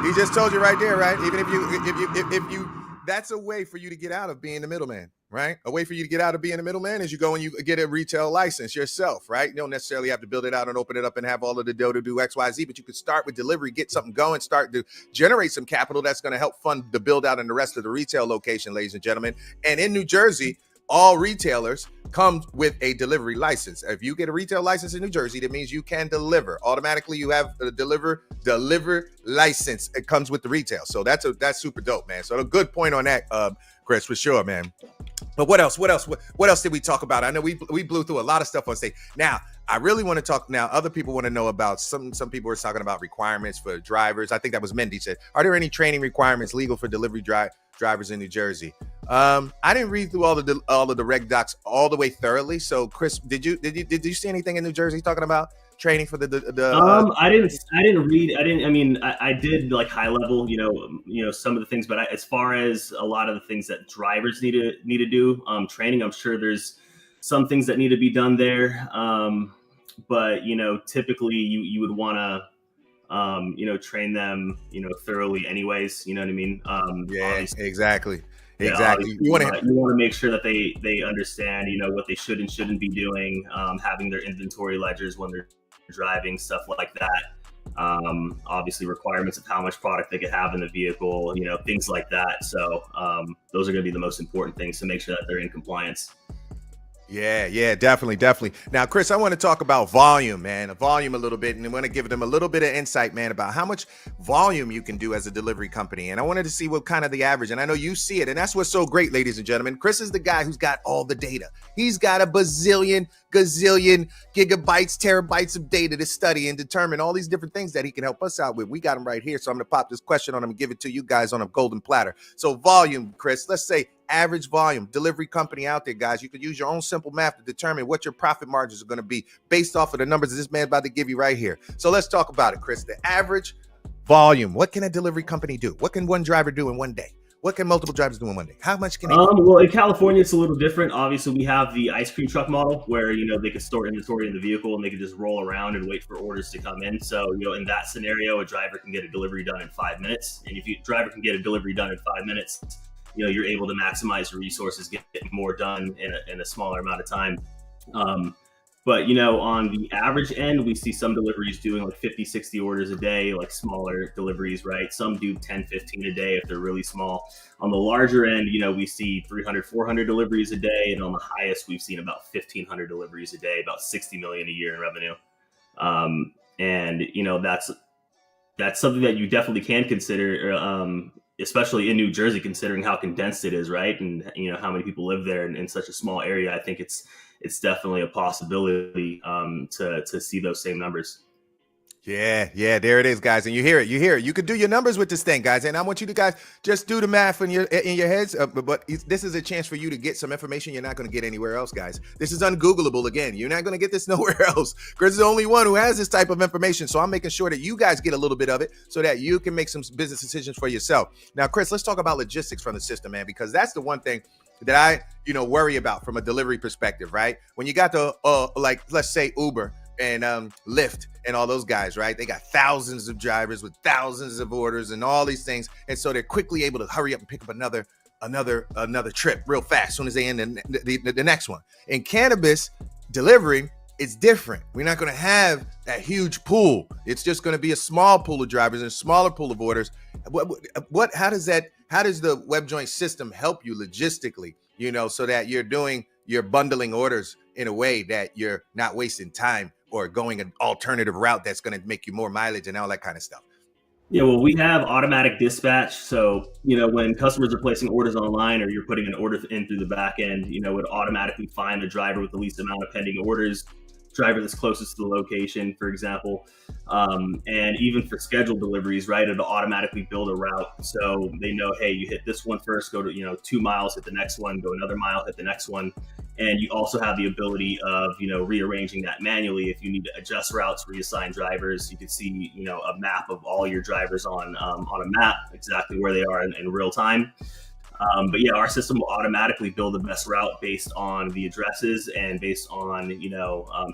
He just told you right there, right? Even if you that's a way for you to get out of being the middleman, right? A way for you to get out of being the middleman is you go and you get a retail license yourself, right? You don't necessarily have to build it out and open it up and have all of the dough to do X, Y, Z, but you could start with delivery, get something going, start to generate some capital that's going to help fund the build out and the rest of the retail location, ladies and gentlemen. And in New Jersey, all retailers come with a delivery license. If you get a retail license in New Jersey, that means you can deliver. Automatically, you have a deliver license. It comes with the retail. So that's super dope, man. So a good point on that, Chris, for sure, man. But what else did we talk about? I know we blew through a lot of stuff on stage. Now, I really want to talk now. Other people want to know about some people were talking about requirements for drivers. I think that was Mendy said, are there any training requirements legal for delivery drivers in New Jersey? I didn't read through all of the reg docs all the way thoroughly. So Chris, did you see anything in New Jersey talking about training for I didn't read. I did like high level, some of the things, but as far as a lot of the things that drivers need to do, training, I'm sure there's some things that need to be done there. But typically you would want to, train them, thoroughly anyways, you know what I mean? Exactly. Yeah, exactly. You want to make sure that they understand, what they should and shouldn't be doing, having their inventory ledgers when they're driving, stuff like that. Obviously requirements of how much product they could have in the vehicle, things like that. So those are going to be the most important things to make sure that they're in compliance. Yeah, definitely. Now, Chris, I want to talk about volume, man, a little bit, and I want to give them a little bit of insight, man, about how much volume you can do as a delivery company. And I wanted to see what kind of the average, and I know you see it, and that's what's so great, ladies and gentlemen. Chris is the guy who's got all the data. He's got a gazillion gigabytes, terabytes of data to study and determine all these different things that he can help us out with. We got him right here, so I'm going to pop this question on him and give it to you guys on a golden platter. So volume, Chris, let's say average volume, delivery company out there, guys. You could use your own simple math to determine what your profit margins are going to be based off of the numbers that this man's about to give you right here. So let's talk about it, Chris. The average volume. What can a delivery company do? What can one driver do in one day? What can multiple drivers do in one day? How much can they do? Well, in California, it's a little different. Obviously, we have the ice cream truck model where, they can store inventory in the vehicle and they can just roll around and wait for orders to come in. So, in that scenario, a driver can get a delivery done in 5 minutes. And if a driver can get a delivery done in 5 minutes, you're able to maximize your resources, get more done in a smaller amount of time. But, on the average end, we see some deliveries doing like 50, 60 orders a day, like smaller deliveries, right? Some do 10, 15 a day if they're really small. On the larger end, we see 300, 400 deliveries a day. And on the highest, we've seen about 1,500 deliveries a day, about 60 million a year in revenue. And, that's something that you definitely can consider, especially in New Jersey, considering how condensed it is, right? And, how many people live there in such a small area. I think it's definitely a possibility to see those same numbers. Yeah, there it is, guys. And you hear it. You could do your numbers with this thing, guys. And I want you to guys just do the math in your heads. But this is a chance for you to get some information you're not going to get anywhere else, guys. This is ungoogleable again. You're not going to get this nowhere else. Chris is the only one who has this type of information. So I'm making sure that you guys get a little bit of it so that you can make some business decisions for yourself. Now, Chris, let's talk about logistics from the system, man, because that's the one thing that I, worry about from a delivery perspective, right? When you got the, let's say Uber and Lyft and all those guys, right? They got thousands of drivers with thousands of orders and all these things. And so they're quickly able to hurry up and pick up another trip real fast as soon as they end the next one. In cannabis delivery, it's different. We're not going to have that huge pool. It's just going to be a small pool of drivers and a smaller pool of orders. How does the WebJoint system help you logistically, so that you're bundling orders in a way that you're not wasting time or going an alternative route that's going to make you more mileage and all that kind of stuff? Yeah, well, we have automatic dispatch. So, when customers are placing orders online or you're putting an order in through the back end, it would automatically find the driver with the least amount of pending orders, driver that's closest to the location, for example. And even for scheduled deliveries, right, it'll automatically build a route. So they know, hey, you hit this one first, go to, 2 miles, hit the next one, go another mile, hit the next one. And you also have the ability of, rearranging that manually. If you need to adjust routes, reassign drivers, you can see, a map of all your drivers on a map, exactly where they are in real time. But yeah, our system will automatically build the best route based on the addresses and based on,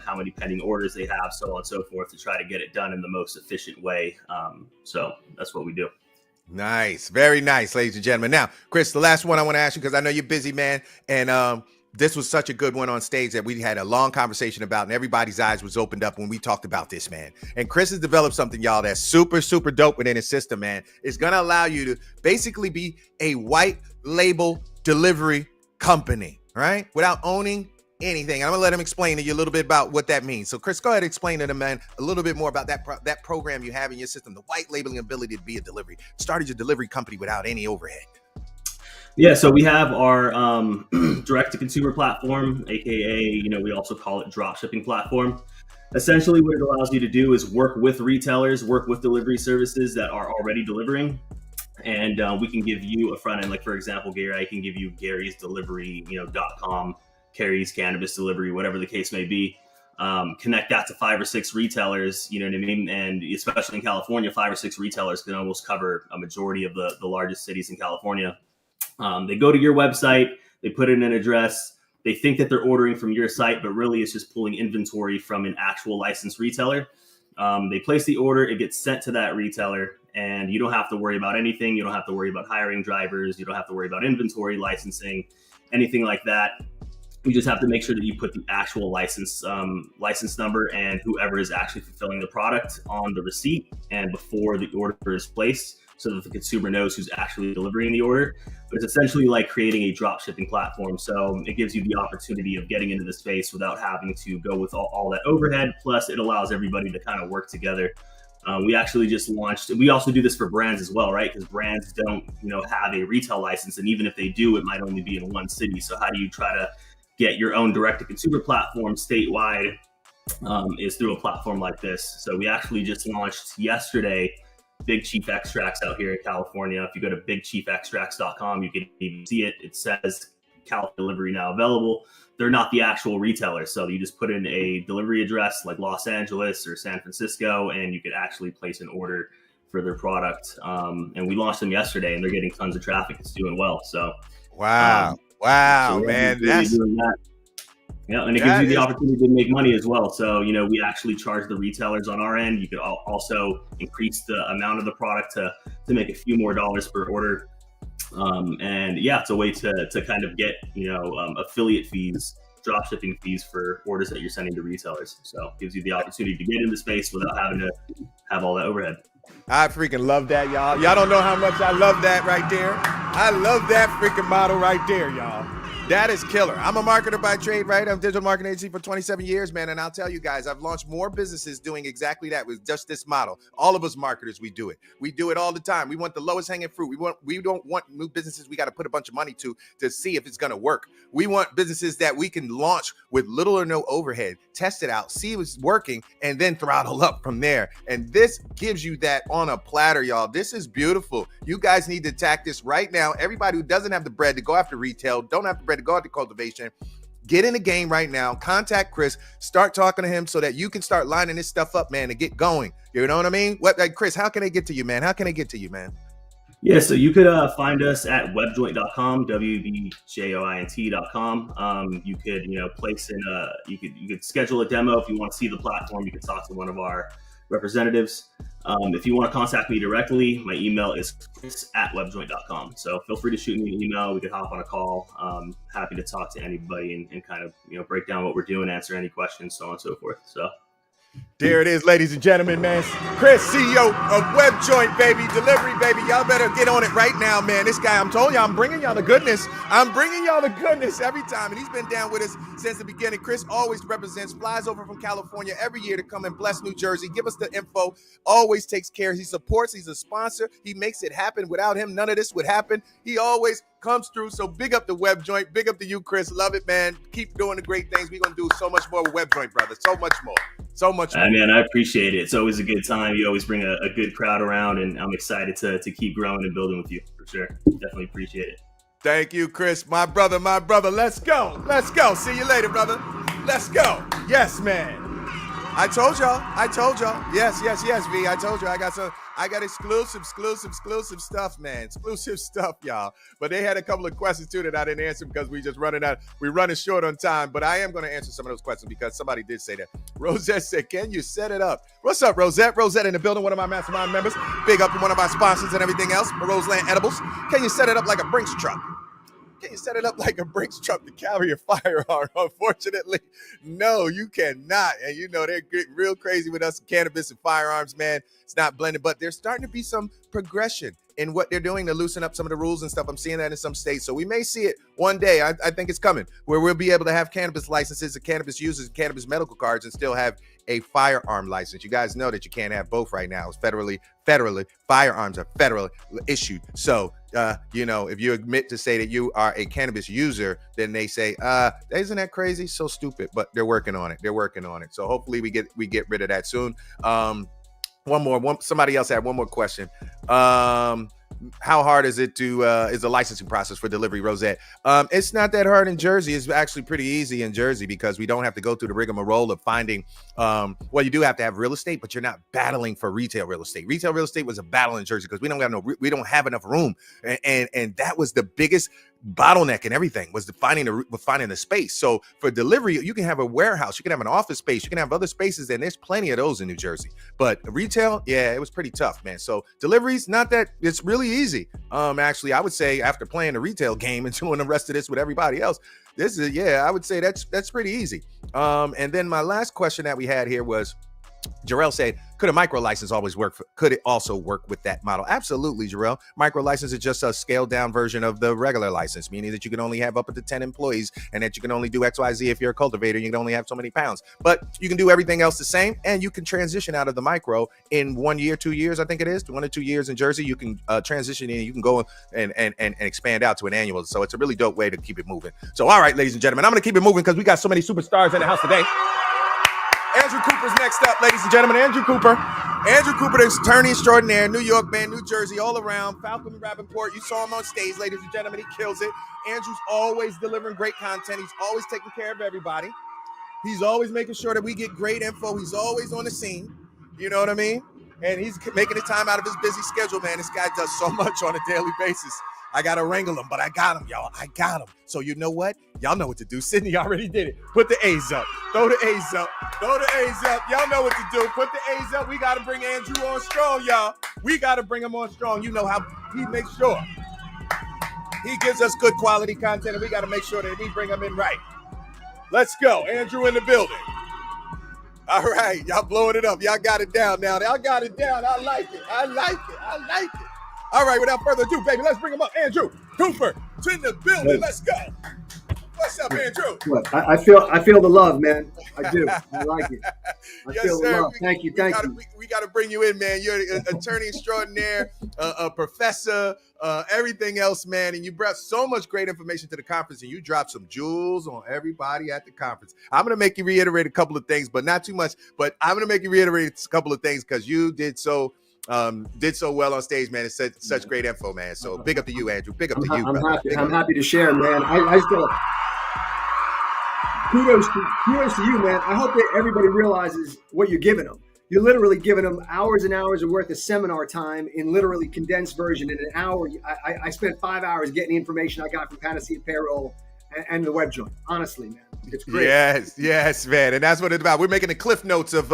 how many pending orders they have, so on and so forth, to try to get it done in the most efficient way. So that's what we do. Nice. Very nice, ladies and gentlemen. Now, Chris, the last one I want to ask you, because I know you're busy, man. And this was such a good one on stage that we had a long conversation about, and everybody's eyes was opened up when we talked about this, man. And Chris has developed something, y'all, that's super, super dope within his system, man. It's going to allow you to basically be a white label delivery company, right? Without owning anything. I'm going to let him explain to you a little bit about what that means. So Chris, go ahead and explain to them, man, a little bit more about that program you have in your system, the white labeling ability to be a delivery. Started your delivery company without any overhead. Yeah, so we have our direct-to-consumer platform, aka, we also call it drop shipping platform. Essentially, what it allows you to do is work with retailers, work with delivery services that are already delivering, and we can give you a front end. Like, for example, Gary, I can give you Gary's Delivery, .com, Gary's Cannabis Delivery, whatever the case may be. Connect that to 5 or 6 retailers, you know what I mean? And especially in California, 5 or 6 retailers can almost cover a majority of the largest cities in California. They go to your website, they put in an address, they think that they're ordering from your site, but really it's just pulling inventory from an actual licensed retailer. They place the order, it gets sent to that retailer, and you don't have to worry about anything. You don't have to worry about hiring drivers. You don't have to worry about inventory, licensing, anything like that. You just have to make sure that you put the actual license number and whoever is actually fulfilling the product on the receipt and before the order is placed, so that the consumer knows who's actually delivering the order. But it's essentially like creating a drop shipping platform. So it gives you the opportunity of getting into the space without having to go with all that overhead. Plus, it allows everybody to kind of work together. We actually just launched, we also do this for brands as well, right? Because brands don't, have a retail license. And even if they do, it might only be in one city. So how do you try to get your own direct-to-consumer platform statewide? Is through a platform like this. So we actually just launched yesterday Big Chief Extracts out here in California. If you go to bigchiefextracts.com, you can even see it. It says Cal delivery now available. They're not the actual retailer. So you just put in a delivery address like Los Angeles or San Francisco, and you could actually place an order for their product. And we launched them yesterday, and they're getting tons of traffic. It's doing well. So Wow, so man. Really That's doing that. Yeah, and it gives you the opportunity to make money as well. So, we actually charge the retailers on our end. You could also increase the amount of the product to make a few more dollars per order. And yeah, it's a way to kind of get, affiliate fees, drop shipping fees for orders that you're sending to retailers. So it gives you the opportunity to get into space without having to have all that overhead. I freaking love that, y'all. Y'all don't know how much I love that right there. I love that freaking model right there, y'all. That is killer. I'm a marketer by trade, right? I'm a digital marketing agency for 27 years, man. And I'll tell you guys, I've launched more businesses doing exactly that with just this model. All of us marketers, we do it. We do it all the time. We want the lowest hanging fruit. We don't want new businesses we got to put a bunch of money to see if it's going to work. We want businesses that we can launch with little or no overhead, test it out, see if it's working, and then throttle up from there. And this gives you that on a platter, y'all. This is beautiful. You guys need to attack this right now. Everybody who doesn't have the bread to go after retail, don't have the bread to go after cultivation, get in the game right now. Contact Chris, start talking to him so that you can start lining this stuff up, man, and get going. You know what I mean? Chris, how can I get to you, man? How can I get to you, man? Yeah, so you could find us at webjoint.com, webjoint.com. You could, place in you could schedule a demo if you want to see the platform. You could talk to one of our representatives. If you want to contact me directly, my email is chris@webjoint.com. So feel free to shoot me an email. We could hop on a call. Happy to talk to anybody and kind of, break down what we're doing, answer any questions, so on and so forth. So there it is, ladies and gentlemen, man. Chris, CEO of WebJoint, baby. Delivery, baby. Y'all better get on it right now, man. This guy, I'm telling you, I'm bringing y'all the goodness. I'm bringing y'all the goodness every time. And he's been down with us since the beginning. Chris always represents, flies over from California every year to come and bless New Jersey. Give us the info. Always takes care. He supports. He's a sponsor. He makes it happen. Without him, none of this would happen. He always comes through. So big up the Web Joint. Big up to you, Chris. Love it, man. Keep doing the great things. We're going to do so much more with Web Joint, brother. So much more. So much more. Man, I appreciate it. It's always a good time. You always bring a good crowd around, and I'm excited to keep growing and building with you, for sure. Definitely appreciate it. Thank you, Chris. My brother. Let's go. See you later, brother. Let's go. Yes, man. I told y'all. Yes, V. I told you I got exclusive stuff, man. Exclusive stuff, y'all. But they had a couple of questions too that I didn't answer because we're running short on time. But I am going to answer some of those questions because somebody did say that. Rosette said, can you set it up? What's up, Rosette? Rosette in the building, one of my mastermind members. Big up to one of our sponsors and everything else, Roseland Edibles. Can you set it up like a Brinks truck? Can you set it up like a Brinks truck to carry a firearm? Unfortunately, no, you cannot. And you know, they're real crazy with us, cannabis and firearms, man. It's not blended, but there's starting to be some progression in what they're doing to loosen up some of the rules and stuff. I'm seeing that in some states. So we may see it one day. I think it's coming where we'll be able to have cannabis licenses and cannabis users and cannabis medical cards and still have a firearm license. You guys know that you can't have both right now. It's federally, firearms are federally issued. So, if you admit to say that you are a cannabis user, then they say, isn't that crazy? So stupid, but they're working on it. So hopefully we get rid of that soon. Somebody else had one more question. How hard is it is the licensing process for delivery, Rosette? It's not that hard in Jersey. It's actually pretty easy in Jersey because we don't have to go through the rigmarole of finding, you do have to have real estate, but you're not battling for retail real estate. Retail real estate was a battle in Jersey because we don't have enough room. And that was the biggest bottleneck and everything was finding the space. So for delivery, you can have a warehouse, you can have an office space, you can have other spaces, and there's plenty of those in New Jersey. But retail, yeah, it was pretty tough, man. So deliveries, not that it's really easy. Actually, I would say after playing the retail game and doing the rest of this with everybody else, I would say that's pretty easy. And then my last question that we had here was, Jarrell said, could a micro license always work? Could it also work with that model? Absolutely, Jarrell. Micro license is just a scaled down version of the regular license, meaning that you can only have up to 10 employees and that you can only do XYZ if you're a cultivator. You can only have so many pounds, but you can do everything else the same. And you can transition out of the micro in 1 year, 2 years. I think it is 1 or 2 years in Jersey. You can transition in, you can go and expand out to an annual. So it's a really dope way to keep it moving. So, all right, ladies and gentlemen, I'm going to keep it moving because we got so many superstars in the house today. Andrew Cooper's next up, ladies and gentlemen. Andrew Cooper, the attorney extraordinaire, New York, man, New Jersey, all around. Falcon Rappaport, you saw him on stage, ladies and gentlemen. He kills it. Andrew's always delivering great content. He's always taking care of everybody. He's always making sure that we get great info. He's always on the scene. You know what I mean? And he's making the time out of his busy schedule, man. This guy does so much on a daily basis. I got to wrangle him, but I got him, y'all. I got him. So you know what? Y'all know what to do. Sydney already did it. Put the A's up. Throw the A's up. Y'all know what to do. Put the A's up. We got to bring Andrew on strong, y'all. We got to bring him on strong. You know how he makes sure he gives us good quality content, and we got to make sure that we bring him in right. Let's go. Andrew in the building. All right. Y'all blowing it up. Y'all got it down now. I like it. All right, without further ado, baby, let's bring him up. Andrew Cooper in the building. Hey. Let's go. What's up, Andrew? Look, I feel the love, man. I do. I like it. I feel the love. Thank you. We got to bring you in, man. You're an attorney extraordinaire, a professor, everything else, man. And you brought so much great information to the conference, and you dropped some jewels on everybody at the conference. I'm going to make you reiterate a couple of things, but not too much. But I'm going to make you reiterate a couple of things because you did so well on stage, man. It's such great info, man. So big up to you, Andrew. Big up to you, brother. I'm happy to share, man. I still kudos to you, man. I hope that everybody realizes what you're giving them. You're literally giving them hours and hours of worth of seminar time in literally condensed version. In an hour, I spent 5 hours getting the information I got from Panacea Payroll and the Web Joint. Honestly, man. It's great. Yes, man. And that's what it's about. We're making the cliff notes of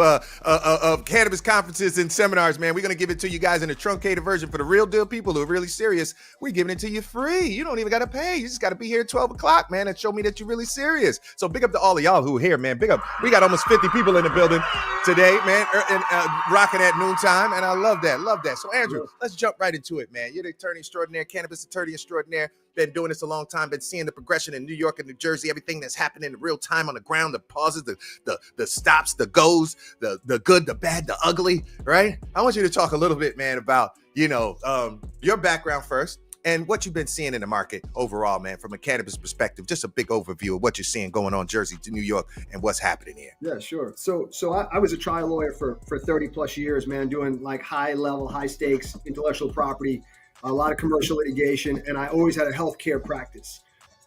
cannabis conferences and seminars, man. We're going to give it to you guys in a truncated version for the real deal people who are really serious. We're giving it to you free. You don't even got to pay. You just got to be here at 12 o'clock, man, and show me that you're really serious. So big up to all of y'all who are here, man. Big up. We got almost 50 people in the building today, man, and rocking at noontime. And I love that. So, Andrew, let's jump right into it, man. You're the attorney extraordinaire, cannabis attorney extraordinaire. Been doing this a long time, been seeing the progression in New York and New Jersey, everything that's happening in real time on the ground, the pauses, the stops, the goes, the good, the bad, the ugly, right? I want you to talk a little bit, man, about, your background first, and what you've been seeing in the market overall, man, from a cannabis perspective. Just a big overview of what you're seeing going on Jersey to New York and what's happening here. Yeah, sure. So I was a trial lawyer for 30 plus years, man, doing like high level, high stakes intellectual property, a lot of commercial litigation, and I always had a healthcare practice.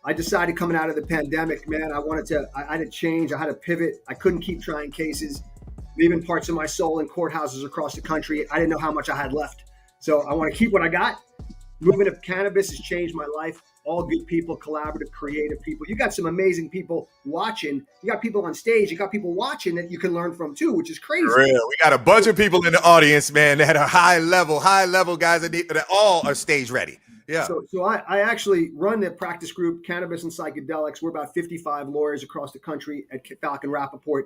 I decided coming out of the pandemic, man, I had to change. I had to pivot. I couldn't keep trying cases, leaving parts of my soul in courthouses across the country. I didn't know how much I had left. So I want to keep what I got. Moving to cannabis has changed my life. All good people, collaborative, creative people. You got some amazing people watching. You got people on stage. You got people watching that you can learn from too, which is crazy. For real. We got a bunch of people in the audience, man, that are high level guys that all are stage ready. Yeah. So I actually run the practice group, Cannabis and Psychedelics. We're about 55 lawyers across the country at Falcon Rappaport.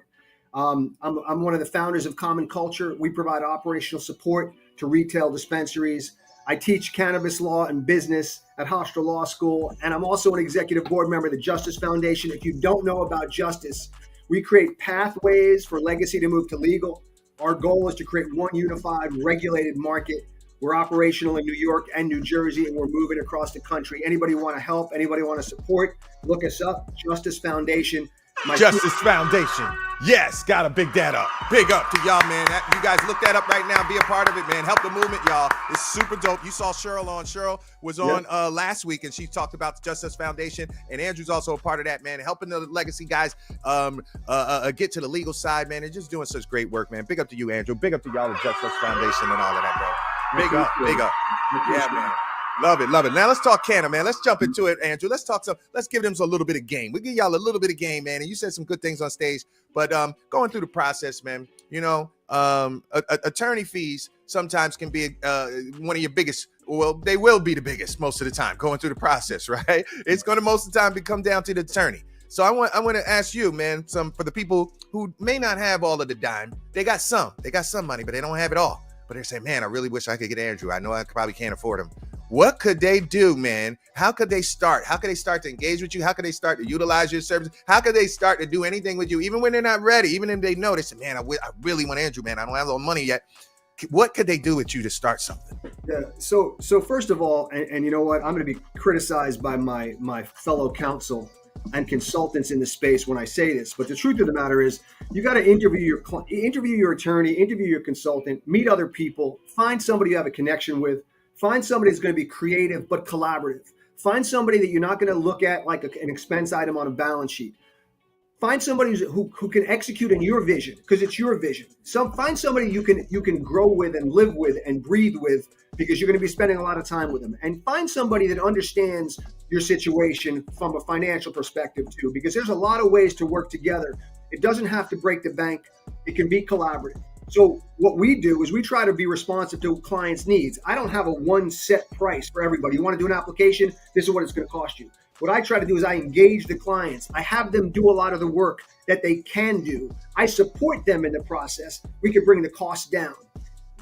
I'm one of the founders of Common Culture. We provide operational support to retail dispensaries. I teach cannabis law and business at Hofstra Law School, and I'm also an executive board member of the Justice Foundation. If you don't know about justice, we create pathways for legacy to move to legal. Our goal is to create one unified, regulated market. We're operational in New York and New Jersey, and we're moving across the country. Anybody want to help? Anybody want to support? Look us up, Justice Foundation. Justice Foundation. Yes, gotta big that up. Big up to y'all, man. You guys look that up right now. Be a part of it, man. Help the movement, y'all. It's super dope. You saw Cheryl on. Cheryl was on last week, and she talked about the Justice Foundation. And Andrew's also a part of that, man. Helping the legacy guys get to the legal side, man. And just doing such great work, man. Big up to you, Andrew. Big up to y'all at Justice Foundation and all of that, bro. Big up, big up. Yeah, man. Love it, love it. Now let's talk Canna, man. Let's jump into it, Andrew. Let's give them a little bit of game. We give y'all a little bit of game, man. And you said some good things on stage, but going through the process, man, you know, attorney fees sometimes can be one of your biggest. Well, they will be the biggest most of the time going through the process, right? It's going to most of the time come down to the attorney. So I want to ask you, man, for the people who may not have all of the dime, they got some money, but they don't have it all. But they're saying, man, I really wish I could get Andrew. I know I probably can't afford him. What could they do, man? How could they start? How could they start to engage with you? How could they start to utilize your services? How could they start to do anything with you, even when they're not ready? Even if they know, they say, man, I really want Andrew, man. I don't have no money yet. What could they do with you to start something? Yeah. So first of all, and you know what? I'm going to be criticized by my fellow counsel and consultants in the space when I say this, but the truth of the matter is, you got to interview your attorney, interview your consultant, meet other people, find somebody you have a connection with. Find somebody that's going to be creative but collaborative. Find somebody that you're not going to look at like an expense item on a balance sheet. Find somebody who can execute in your vision, because it's your vision. Find somebody you can grow with and live with and breathe with, because you're going to be spending a lot of time with them. And find somebody that understands your situation from a financial perspective too, because there's a lot of ways to work together. It doesn't have to break the bank. It can be collaborative. So what we do is we try to be responsive to clients' needs. I don't have a one set price for everybody. You want to do an application? This is what it's going to cost you. What I try to do is I engage the clients. I have them do a lot of the work that they can do. I support them in the process. We can bring the costs down.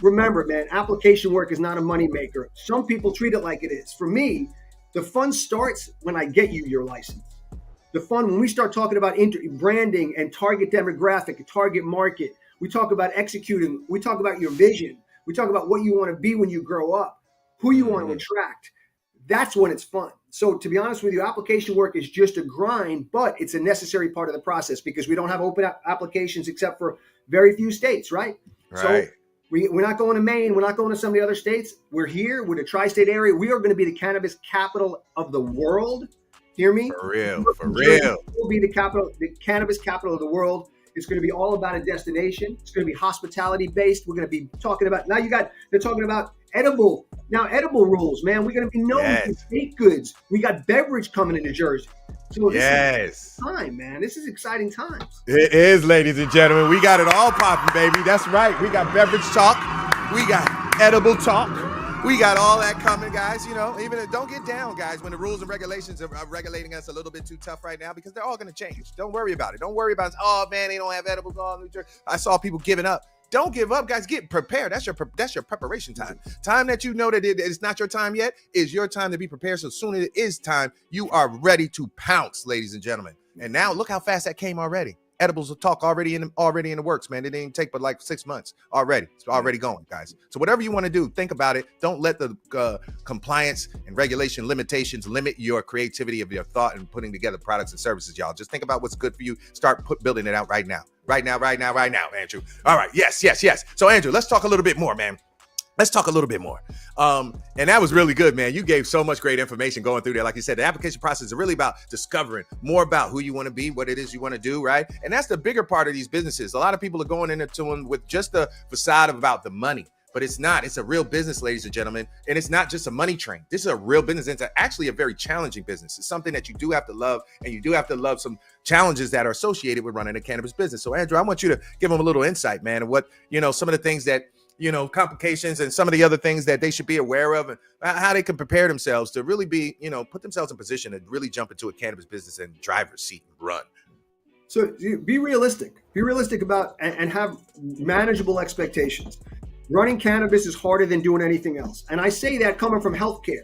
Remember, man, application work is not a moneymaker. Some people treat it like it is. For me, the fun starts when I get you your license. The fun, when we start talking about branding and target demographic, target market, we talk about executing. We talk about your vision. We talk about what you want to be when you grow up, who you want to attract. That's when it's fun. So to be honest with you, application work is just a grind, but it's a necessary part of the process because we don't have open applications except for very few states, right? Right. So we're not going to Maine. We're not going to some of the other states. We're here. We're the tri-state area. We are going to be the cannabis capital of the world. Hear me? For real. For real. We'll be the cannabis capital of the world. It's going to be all about a destination. It's going to be hospitality based. We're going to be talking about, they're talking about edible rules, man. We're going to be known for baked goods. We got beverage coming into Jersey. So this is time, man. This is exciting times. It is, ladies and gentlemen. We got it all popping, baby. That's right. We got beverage talk. We got edible talk. We got all that coming, guys. You know, don't get down, guys, when the rules and regulations are regulating us a little bit too tough right now, because they're all going to change. Don't worry about it. Don't worry about, oh, man, they don't have edibles all in New Jersey. I saw people giving up. Don't give up, guys. Get prepared. That's your preparation time. Time that you know that it's not your time yet is your time to be prepared. So soon as it is time, you are ready to pounce, ladies and gentlemen. And now look how fast that came already. edibles will talk already in the works, man. It didn't take but like 6 months already. It's already going, guys. So whatever you want to do, think about it. Don't let the compliance and regulation limitations limit your creativity of your thought and putting together products and services, y'all. Just think about what's good for you. Start building it out right now, Andrew. All right, yes. So Andrew, let's talk a little bit more, man. Let's talk a little bit more. And that was really good, man. You gave so much great information going through there. Like you said, the application process is really about discovering more about who you want to be, what it is you want to do, right? And that's the bigger part of these businesses. A lot of people are going into them with just the facade about the money, but it's not. It's a real business, ladies and gentlemen. And it's not just a money train. This is a real business. It's actually a very challenging business. It's something that you do have to love, and you do have to love some challenges that are associated with running a cannabis business. So Andrew, I want you to give them a little insight, man, of what, some of the things that, complications and some of the other things that they should be aware of, and how they can prepare themselves to really be, put themselves in position to really jump into a cannabis business and driver's seat and run. So be realistic. Be realistic about and have manageable expectations. Running cannabis is harder than doing anything else. And I say that coming from healthcare,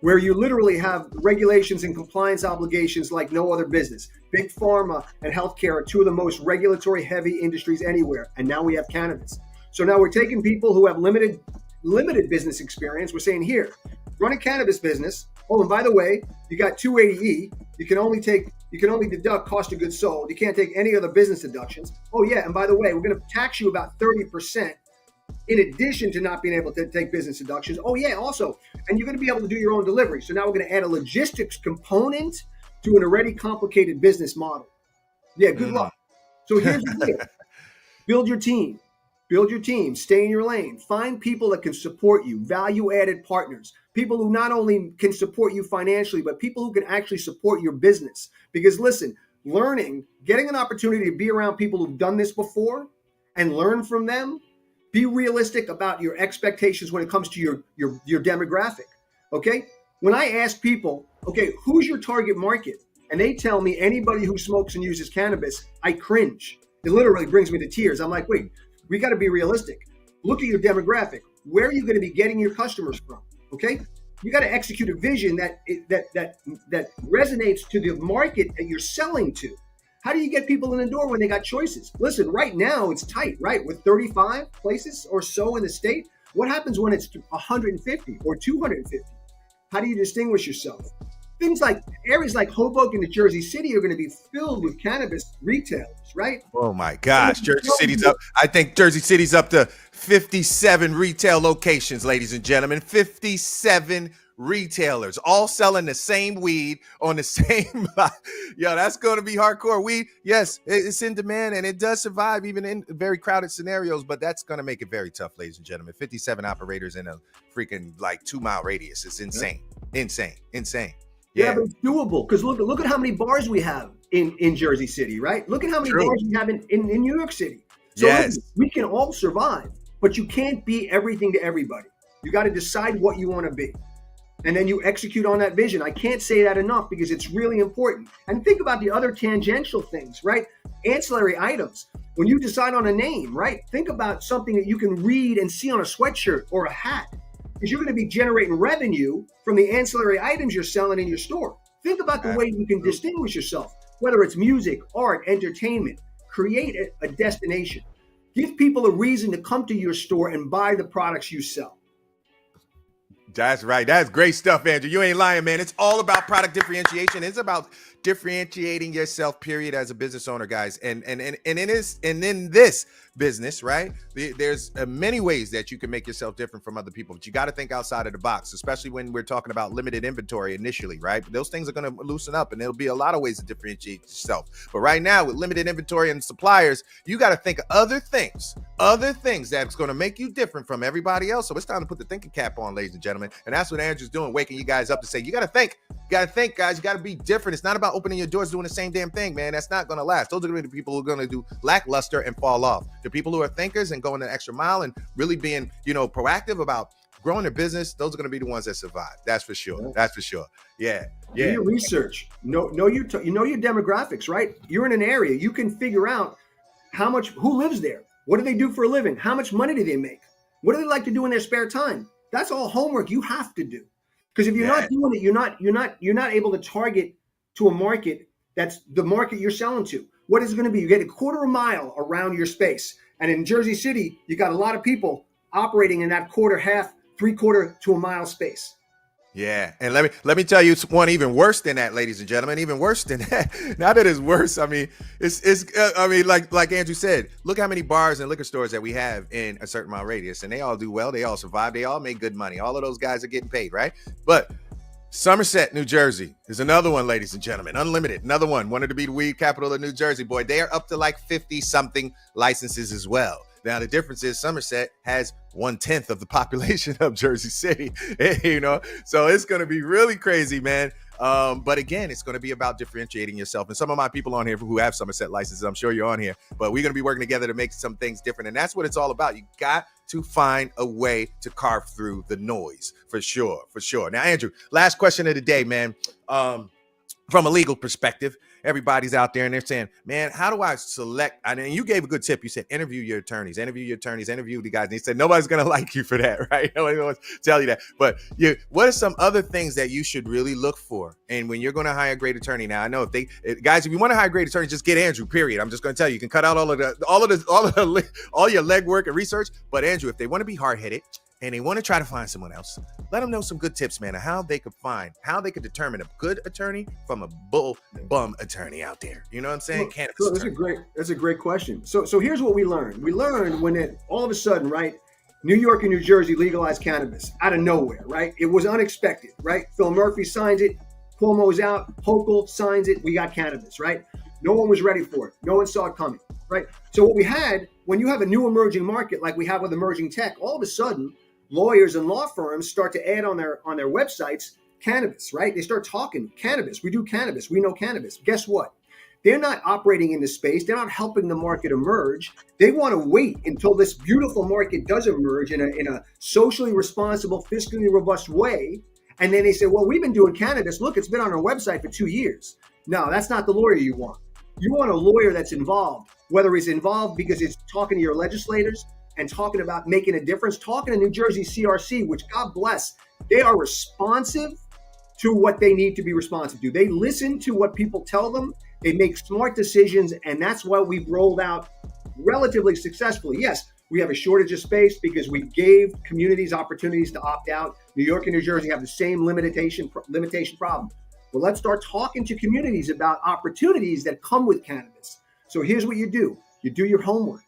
where you literally have regulations and compliance obligations like no other business. Big pharma and healthcare are two of the most regulatory heavy industries anywhere. And now we have cannabis. So now we're taking people who have limited business experience. We're saying, here, run a cannabis business. Oh, and by the way, you got 280E. You can only deduct cost of goods sold. You can't take any other business deductions. Oh yeah, and by the way, we're going to tax you about 30% in addition to not being able to take business deductions. Oh yeah, also, and you're going to be able to do your own delivery. So now we're going to add a logistics component to an already complicated business model. Yeah, good luck. So here's the deal. Build your team. Stay in your lane. Find people that can support you, value-added partners, people who not only can support you financially, but people who can actually support your business. Because listen, getting an opportunity to be around people who've done this before and learn from them, be realistic about your expectations when it comes to your demographic, okay? When I ask people, okay, who's your target market? And they tell me anybody who smokes and uses cannabis, I cringe. It literally brings me to tears. I'm like, wait, we got to be realistic. Look at your demographic. Where are you going to be getting your customers from? Okay, you got to execute a vision that resonates to the market that you're selling to. How do you get people in the door when they got choices? Listen, right now it's tight, right? With 35 places or so in the state. What happens when it's 150 or 250? How do you distinguish yourself? Things like areas like Hoboken and Jersey City are going to be filled with cannabis retailers, right? Oh my gosh, Jersey City's up. I think Jersey City's up to 57 retail locations, ladies and gentlemen. 57 retailers, all selling the same weed on the same. Yo, that's going to be hardcore weed. Yes, it's in demand and it does survive even in very crowded scenarios, but that's going to make it very tough, ladies and gentlemen. 57 operators in a freaking 2-mile radius. It's insane. Insane. Yeah, but it's doable because look at how many bars we have in Jersey City, right? Look at how many bars we have in New York City. So listen, we can all survive, but you can't be everything to everybody. You got to decide what you want to be. And then you execute on that vision. I can't say that enough because it's really important. And think about the other tangential things, right? Ancillary items. When you decide on a name, right? Think about something that you can read and see on a sweatshirt or a hat. Because you're going to be generating revenue from the ancillary items you're selling in your store. Think about the way you can distinguish yourself, whether it's music, art, entertainment. Create a destination. Give people a reason to come to your store and buy the products you sell. That's right. That's great stuff, Andrew. You ain't lying, man. It's all about product differentiation. It's about differentiating yourself, period, as a business owner, guys. And in this business, right? There's many ways that you can make yourself different from other people, but you got to think outside of the box, especially when we're talking about limited inventory initially, right? Those things are going to loosen up and there'll be a lot of ways to differentiate yourself. But right now with limited inventory and suppliers, you got to think of other things that's going to make you different from everybody else. So it's time to put the thinking cap on, ladies and gentlemen. And that's what Andrew's doing, waking you guys up to say, you got to think, guys, you got to be different. It's not about opening your doors, doing the same damn thing, man. That's not going to last. Those are going to be the people who are going to do lackluster and fall off. The people who are thinkers and going an extra mile and really being, proactive about growing their business, those are going to be the ones that survive. That's for sure. Yeah. Do your research. Know your demographics, right? You're in an area. You can figure out who lives there. What do they do for a living? How much money do they make? What do they like to do in their spare time? That's all homework you have to do. Because if you're not doing it, you're not able to target to a market that's the market you're selling to. what is it going to be? You get a quarter of a mile around your space. And in Jersey City, you got a lot of people operating in that quarter, half, 3/4 to a mile space. Yeah, and let me tell you one even worse than that, ladies and gentlemen. Even worse than that. Now that it's worse, I mean, like Andrew said, look how many bars and liquor stores that we have in a certain mile radius, and they all do well. They all survive. They all make good money. All of those guys are getting paid, right? But Somerset, New Jersey is another one, ladies and gentlemen. Unlimited, another one. Wanted to be the weed capital of New Jersey, boy. They are up to like 50 something licenses as well. Now, the difference is Somerset has 1/10 of the population of Jersey City, you know, so it's going to be really crazy, man. But again, it's going to be about differentiating yourself. And some of my people on here who have Somerset licenses, I'm sure you're on here, but we're going to be working together to make some things different. And that's what it's all about. You got to find a way to carve through the noise, for sure, for sure. Now, Andrew, last question of the day, man. From a legal perspective, everybody's out there and they're saying, man, how do I select? And you gave a good tip. You said, interview your attorneys, interview the guys. And he said, nobody's going to like you for that, right? Nobody wants to tell you that. But what are some other things that you should really look for? And when you're going to hire a great attorney, now I know guys, if you want to hire a great attorney, just get Andrew, period. I'm just going to tell you, you can cut out all your legwork and research. But Andrew, if they want to be hard-headed, and they want to try to find someone else, let them know some good tips, man, on how they could determine a good attorney from a bum attorney out there. You know what I'm saying? Well, that's a great question. So here's what we learned. We learned when all of a sudden, right, New York and New Jersey legalized cannabis out of nowhere, right? It was unexpected, right? Phil Murphy signs it, Cuomo's out, Hochul signs it, we got cannabis, right? No one was ready for it. No one saw it coming, right? So what we had, when you have a new emerging market like we have with emerging tech, all of a sudden, lawyers and law firms start to add on their websites cannabis, right? They start talking cannabis. We do cannabis. We know cannabis. Guess what? They're not operating in this space. They're not helping the market emerge. They want to wait until this beautiful market does emerge in a socially responsible, fiscally robust way. And then they say, well, we've been doing cannabis. Look, it's been on our website for 2 years. No, that's not the lawyer you want. You want a lawyer that's involved, whether he's involved because he's talking to your legislators and talking about making a difference, talking to New Jersey CRC, which God bless, they are responsive to what they need to be responsive to. They listen to what people tell them. They make smart decisions. And that's why we've rolled out relatively successfully. Yes, we have a shortage of space because we gave communities opportunities to opt out. New York and New Jersey have the same limitation problem. Well, let's start talking to communities about opportunities that come with cannabis. So here's what you do. You do your homework.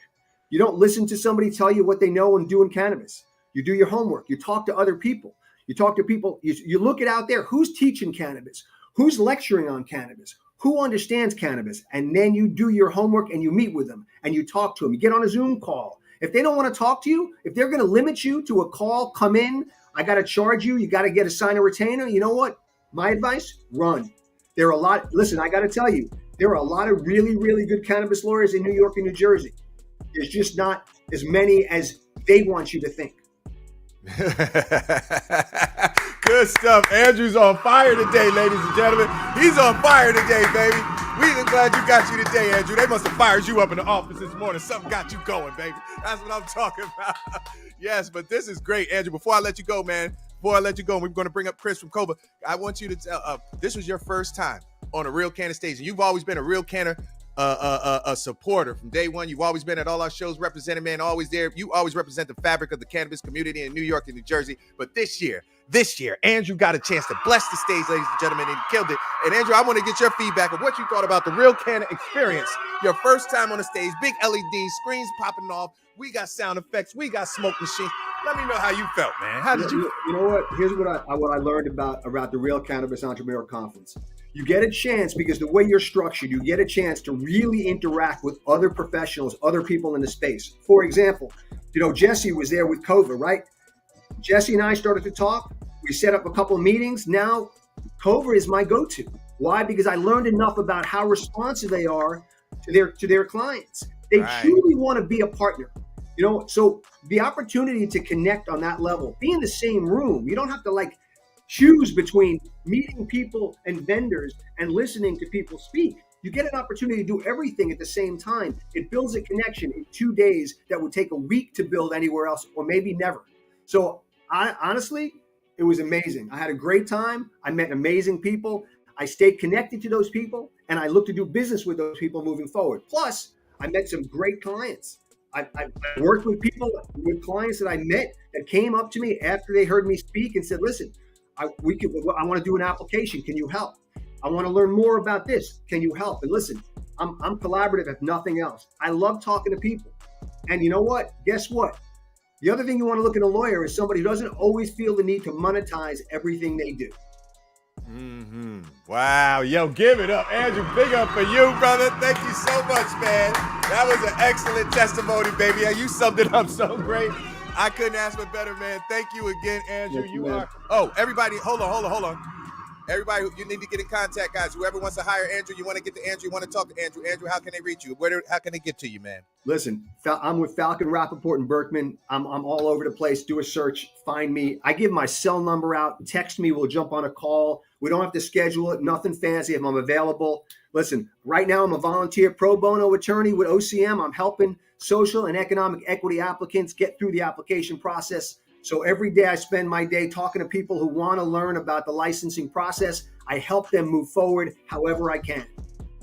You don't listen to somebody tell you what they know and do in cannabis. You do your homework. You talk to other people. You talk to people. You look it out there. Who's teaching cannabis? Who's lecturing on cannabis? Who understands cannabis? And then you do your homework and you meet with them and you talk to them. You get on a Zoom call. If they don't want to talk to you, if they're going to limit you to a call, come in. I got to charge you. You got to get a sign a retainer. You know what? My advice, run. There are a lot. Listen, I got to tell you, there are a lot of really, really good cannabis lawyers in New York and New Jersey. There's just not as many as they want you to think. Good stuff. Andrew's on fire today, ladies and gentlemen. He's on fire today, baby. We're glad you got you today, Andrew. They must have fired you up in the office this morning. Something got you going, baby. That's what I'm talking about. Yes, but this is great, Andrew. Before I let you go, man, we're going to bring up Chris from Cobra. I want you to tell, this was your first time on a Real Canna stage, and you've always been a Real Canna a supporter from day one. You've always been at all our shows, represented, man, always there. You always represent the fabric of the cannabis community in New York and New Jersey. But this year, Andrew got a chance to bless the stage, ladies and gentlemen, and he killed it. And Andrew, I want to get your feedback of what you thought about the Real Canna experience. Your first time on the stage, big LED screens popping off. We got sound effects. We got smoke machines. Let me know how you felt, man. How did you? You know what? Here's what I learned about the Real Cannabis Entrepreneur Conference. You get a chance, because the way you're structured, you get a chance to really interact with other professionals, other people in the space. For example, Jesse was there with Kova, right? Jesse and I started to talk. We set up a couple of meetings. Now, Kova is my go-to. Why? Because I learned enough about how responsive they are to their clients. They truly want to be a partner. So the opportunity to connect on that level, be in the same room. You don't have to choose between meeting people and vendors and listening to people speak. You get an opportunity to do everything at the same time. It builds a connection in 2 days that would take a week to build anywhere else, or maybe never. So honestly, it was amazing. I had a great time. I met amazing people. I stayed connected to those people, and I look to do business with those people moving forward. Plus, I met some great clients. I worked with people, with clients that I met that came up to me after they heard me speak and said, listen, I want to do an application. Can you help? I want to learn more about this. Can you help? And listen, I'm collaborative if nothing else. I love talking to people. And you know what? Guess what? The other thing you want to look in a lawyer is somebody who doesn't always feel the need to monetize everything they do. Mm-hmm. Wow. Yo, give it up. Andrew, big up for you, brother. Thank you so much, man. That was an excellent testimony, baby. You summed it up so great. I couldn't ask for better, man. Thank you again, Andrew. Yes, you man. are. Oh, everybody, hold on. Everybody, you need to get in contact, guys. Whoever wants to hire Andrew, you want to get to Andrew, you want to talk to Andrew. Andrew, how can they reach you? How can they get to you, man? Listen, I'm with Falcon, Rappaport, and Berkman. I'm all over the place. Do a search, find me. I give my cell number out. Text me. We'll jump on a call. We don't have to schedule it. Nothing fancy if I'm available. Listen, right now I'm a volunteer pro bono attorney with OCM. I'm helping social and economic equity applicants get through the application process. So every day I spend my day talking to people who want to learn about the licensing process. I help them move forward however I can.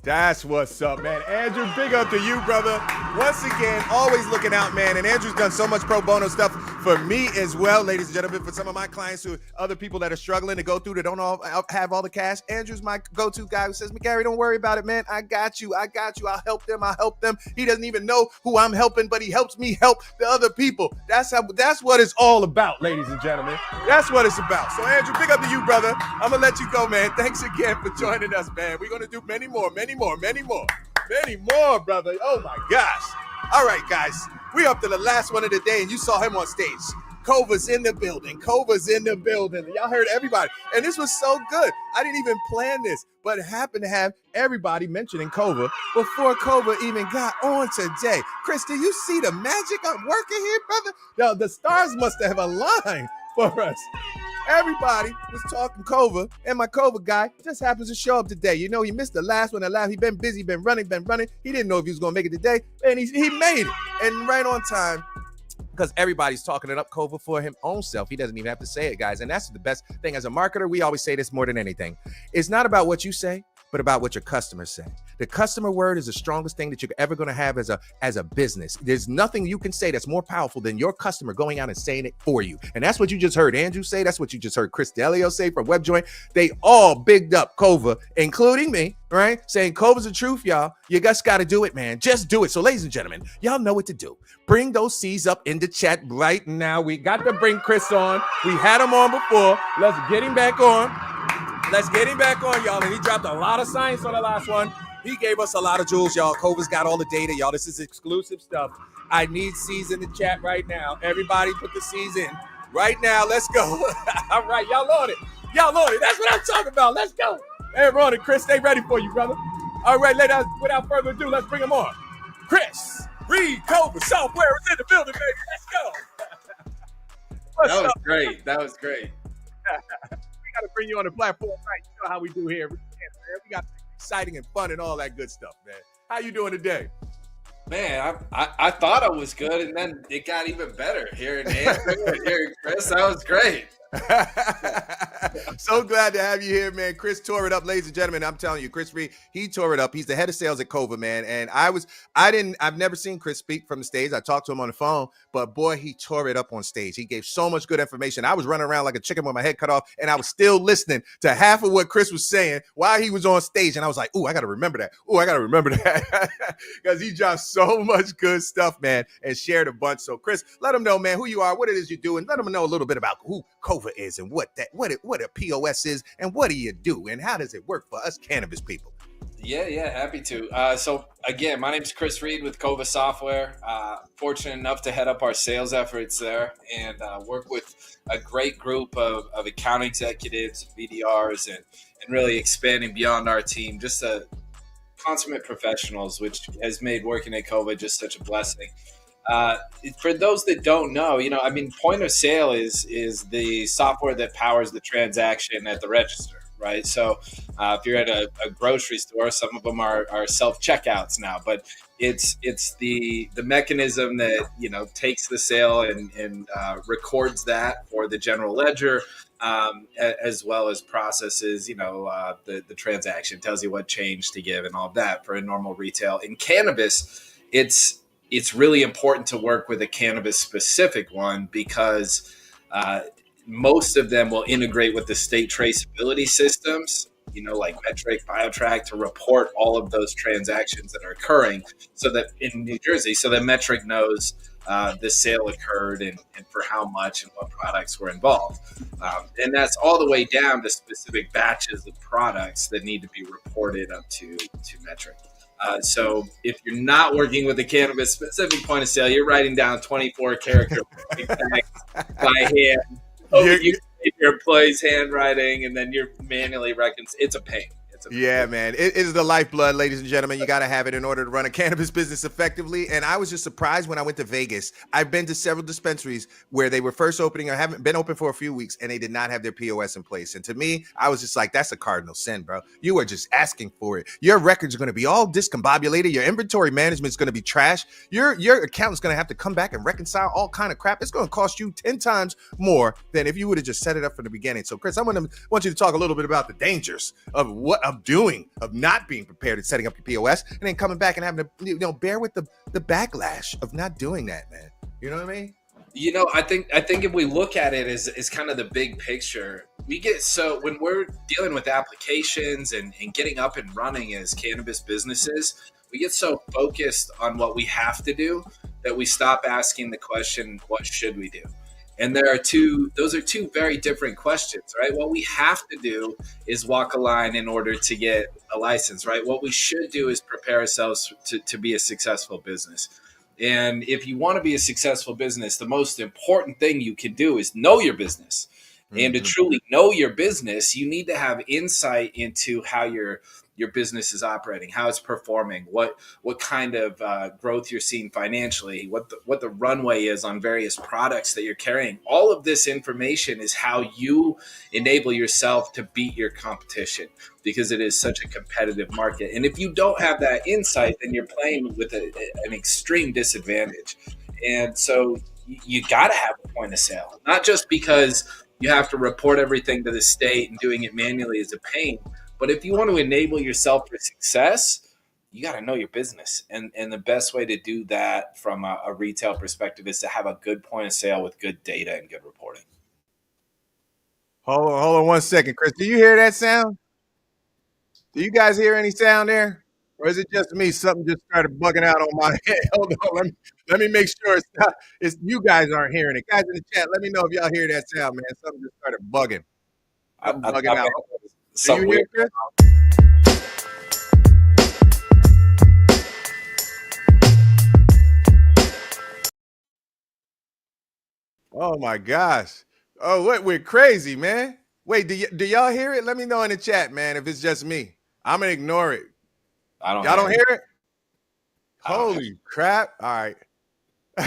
That's what's up, man. Andrew, big up to you, brother. Once again, always looking out, man. And Andrew's done so much pro bono stuff for me as well, ladies and gentlemen, for some of my clients other people that are struggling to go through that don't all have all the cash. Andrew's my go-to guy who says, McGarry, don't worry about it, man. I got you. I'll help them. He doesn't even know who I'm helping, but he helps me help the other people. That's what it's all about, ladies and gentlemen. That's what it's about. So Andrew, big up to you, brother. I'm gonna let you go, man. Thanks again for joining us, man. We're gonna do many more, brother. Oh my gosh. All right, guys, we up to the last one of the day, and you saw him on stage. Kova's in the building. Y'all heard everybody. And this was so good. I didn't even plan this, but happened to have everybody mentioning Kova before Kova even got on today. Chris, do you see the magic I'm working here, brother? Yo, the stars must have aligned for us. Everybody was talking Kova, and my Kova guy just happens to show up today. You know, he missed the last one. He been busy, been running. He didn't know if he was going to make it today, and he made it. And right on time, because everybody's talking it up Kova for his own self. He doesn't even have to say it, guys. And that's the best thing. As a marketer, we always say this more than anything. It's not about what you say, but about what your customers say. The customer word is the strongest thing that you're ever going to have as a business. There's nothing you can say that's more powerful than your customer going out and saying it for you. And that's what you just heard Andrew say. That's what you just heard Chris Dell'Olio say from WebJoint. They all bigged up Kova, including me, right? Saying Kova's the truth, y'all. You just got to do it, man. Just do it. So ladies and gentlemen, y'all know what to do. Bring those C's up in the chat right now. We got to bring Chris on. We had him on before. Let's get him back on. Y'all. And he dropped a lot of science on the last one. He gave us a lot of jewels, y'all. Kova's got all the data, y'all. This is exclusive stuff. I need C's in the chat right now. Everybody put the C's in right now. Let's go. All right, y'all on it. That's what I'm talking about. Let's go. Hey, Ron and Chris, stay ready for you, brother. All right, without further ado, let's bring him on. Chris, Reed, Kova, software is in the building, baby. Let's go. That was great. We got to bring you on the platform, right? You know how we do here. We got exciting and fun and all that good stuff, man. How you doing today? Man, I thought I was good, and then it got even better. Hearing Andrew and hearing Chris, that was great. So glad to have you here, man. Chris tore it up, ladies and gentlemen. I'm telling you, Chris Reed, he tore it up. He's the head of sales at Kova, man. And I've never seen Chris speak from the stage. I talked to him on the phone, but boy, he tore it up on stage. He gave so much good information. I was running around like a chicken with my head cut off, and I was still listening to half of what Chris was saying while he was on stage. And I was like, I got to remember that. Because he dropped so much good stuff, man, and shared a bunch. So Chris, let them know, man, who you are, what it is you do, and let them know a little bit about who Kova is and what a POS is and what do you do and how does it work for us cannabis people? Yeah, happy to. So again, my name is Chris Reed with Kova Software. Fortunate enough to head up our sales efforts there and work with a great group of account executives, VDRs, and really expanding beyond our team, just a consummate professionals, which has made working at Kova just such a blessing. For those that don't know, point of sale is the software that powers the transaction at the register. right? So if you're at a grocery store, some of them are self checkouts now, but it's the mechanism that takes the sale and records that for the general ledger, as well as processes the transaction, tells you what change to give and all of that for a normal retail. In cannabis, it's really important to work with a cannabis specific one because most of them will integrate with the state traceability systems, like Metric, BioTrack, to report all of those transactions that are occurring, so that in New Jersey, so that Metric knows the sale occurred and for how much and what products were involved. And that's all the way down to specific batches of products that need to be reported up to Metric. So if you're not working with a cannabis specific point of sale, you're writing down 24 character by hand. Your employee's handwriting, and then you're manually it's a pain. Yeah, man. It is the lifeblood, ladies and gentlemen. You got to have it in order to run a cannabis business effectively. And I was just surprised when I went to Vegas. I've been to several dispensaries where they were first opening or haven't been open for a few weeks, and they did not have their POS in place. And to me, I was just like, that's a cardinal sin, bro. You are just asking for it. Your records are going to be all discombobulated. Your inventory management is going to be trash. Your accountant's going to have to come back and reconcile all kind of crap. It's going to cost you 10 times more than if you would have just set it up from the beginning. So, Chris, I want you to talk a little bit about the dangers of of not being prepared and setting up your POS, and then coming back and having to bear with the backlash of not doing that, man. You know what I mean? I think if we look at it as kind of the big picture, when we're dealing with applications and getting up and running as cannabis businesses, we get so focused on what we have to do that we stop asking the question, what should we do? And those are two very different questions, right? What we have to do is walk a line in order to get a license, right? What we should do is prepare ourselves to be a successful business. And if you want to be a successful business, the most important thing you can do is know your business. Mm-hmm. And to truly know your business, you need to have insight into how your business is operating, how it's performing, what kind of growth you're seeing financially, what the runway is on various products that you're carrying. All of this information is how you enable yourself to beat your competition, because it is such a competitive market. And if you don't have that insight, then you're playing with an extreme disadvantage. And so you got to have a point of sale, not just because you have to report everything to the state and doing it manually is a pain. But if you want to enable yourself for success, you got to know your business. And the best way to do that from a retail perspective is to have a good point of sale with good data and good reporting. Hold on 1 second, Chris. Do you hear that sound? Do you guys hear any sound there? Or is it just me? Something just started bugging out on my head. Hold on. Let me make sure it's you guys aren't hearing it. Guys in the chat, let me know if y'all hear that sound, man. Something just started bugging. Bugging out. Do you hear, Chris? Oh my gosh. Oh, we're crazy, man. Wait, do y'all hear it? Let me know in the chat, man, if it's just me. I'm gonna ignore it. Y'all don't hear it? Holy crap. All right. All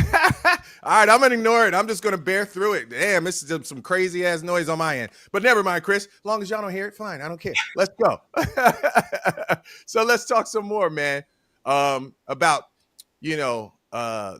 right, I'm gonna ignore it. I'm just gonna bear through it. Damn, this is some crazy ass noise on my end. But never mind, Chris. As long as y'all don't hear it, fine. I don't care. Let's go. So let's talk some more, man, about the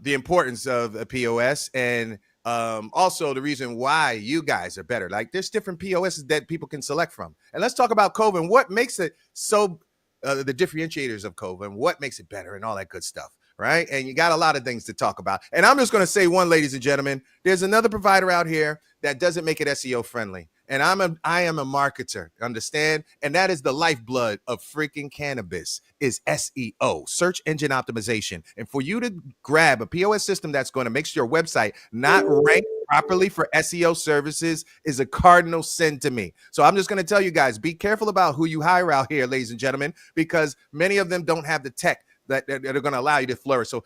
importance of a POS, and also the reason why you guys are better. Like, there's different POSs that people can select from. And let's talk about Cova and what makes it so the differentiators of Cova and what makes it better and all that good stuff. Right. And you got a lot of things to talk about. And I'm just going to say one, ladies and gentlemen, there's another provider out here that doesn't make it SEO friendly. And I am a marketer, understand? And that is the lifeblood of freaking cannabis is SEO, search engine optimization. And for you to grab a POS system that's going to make sure your website not ranked properly for SEO services is a cardinal sin to me. So I'm just going to tell you guys, be careful about who you hire out here, ladies and gentlemen, because many of them don't have the tech that are going to allow you to flourish. So,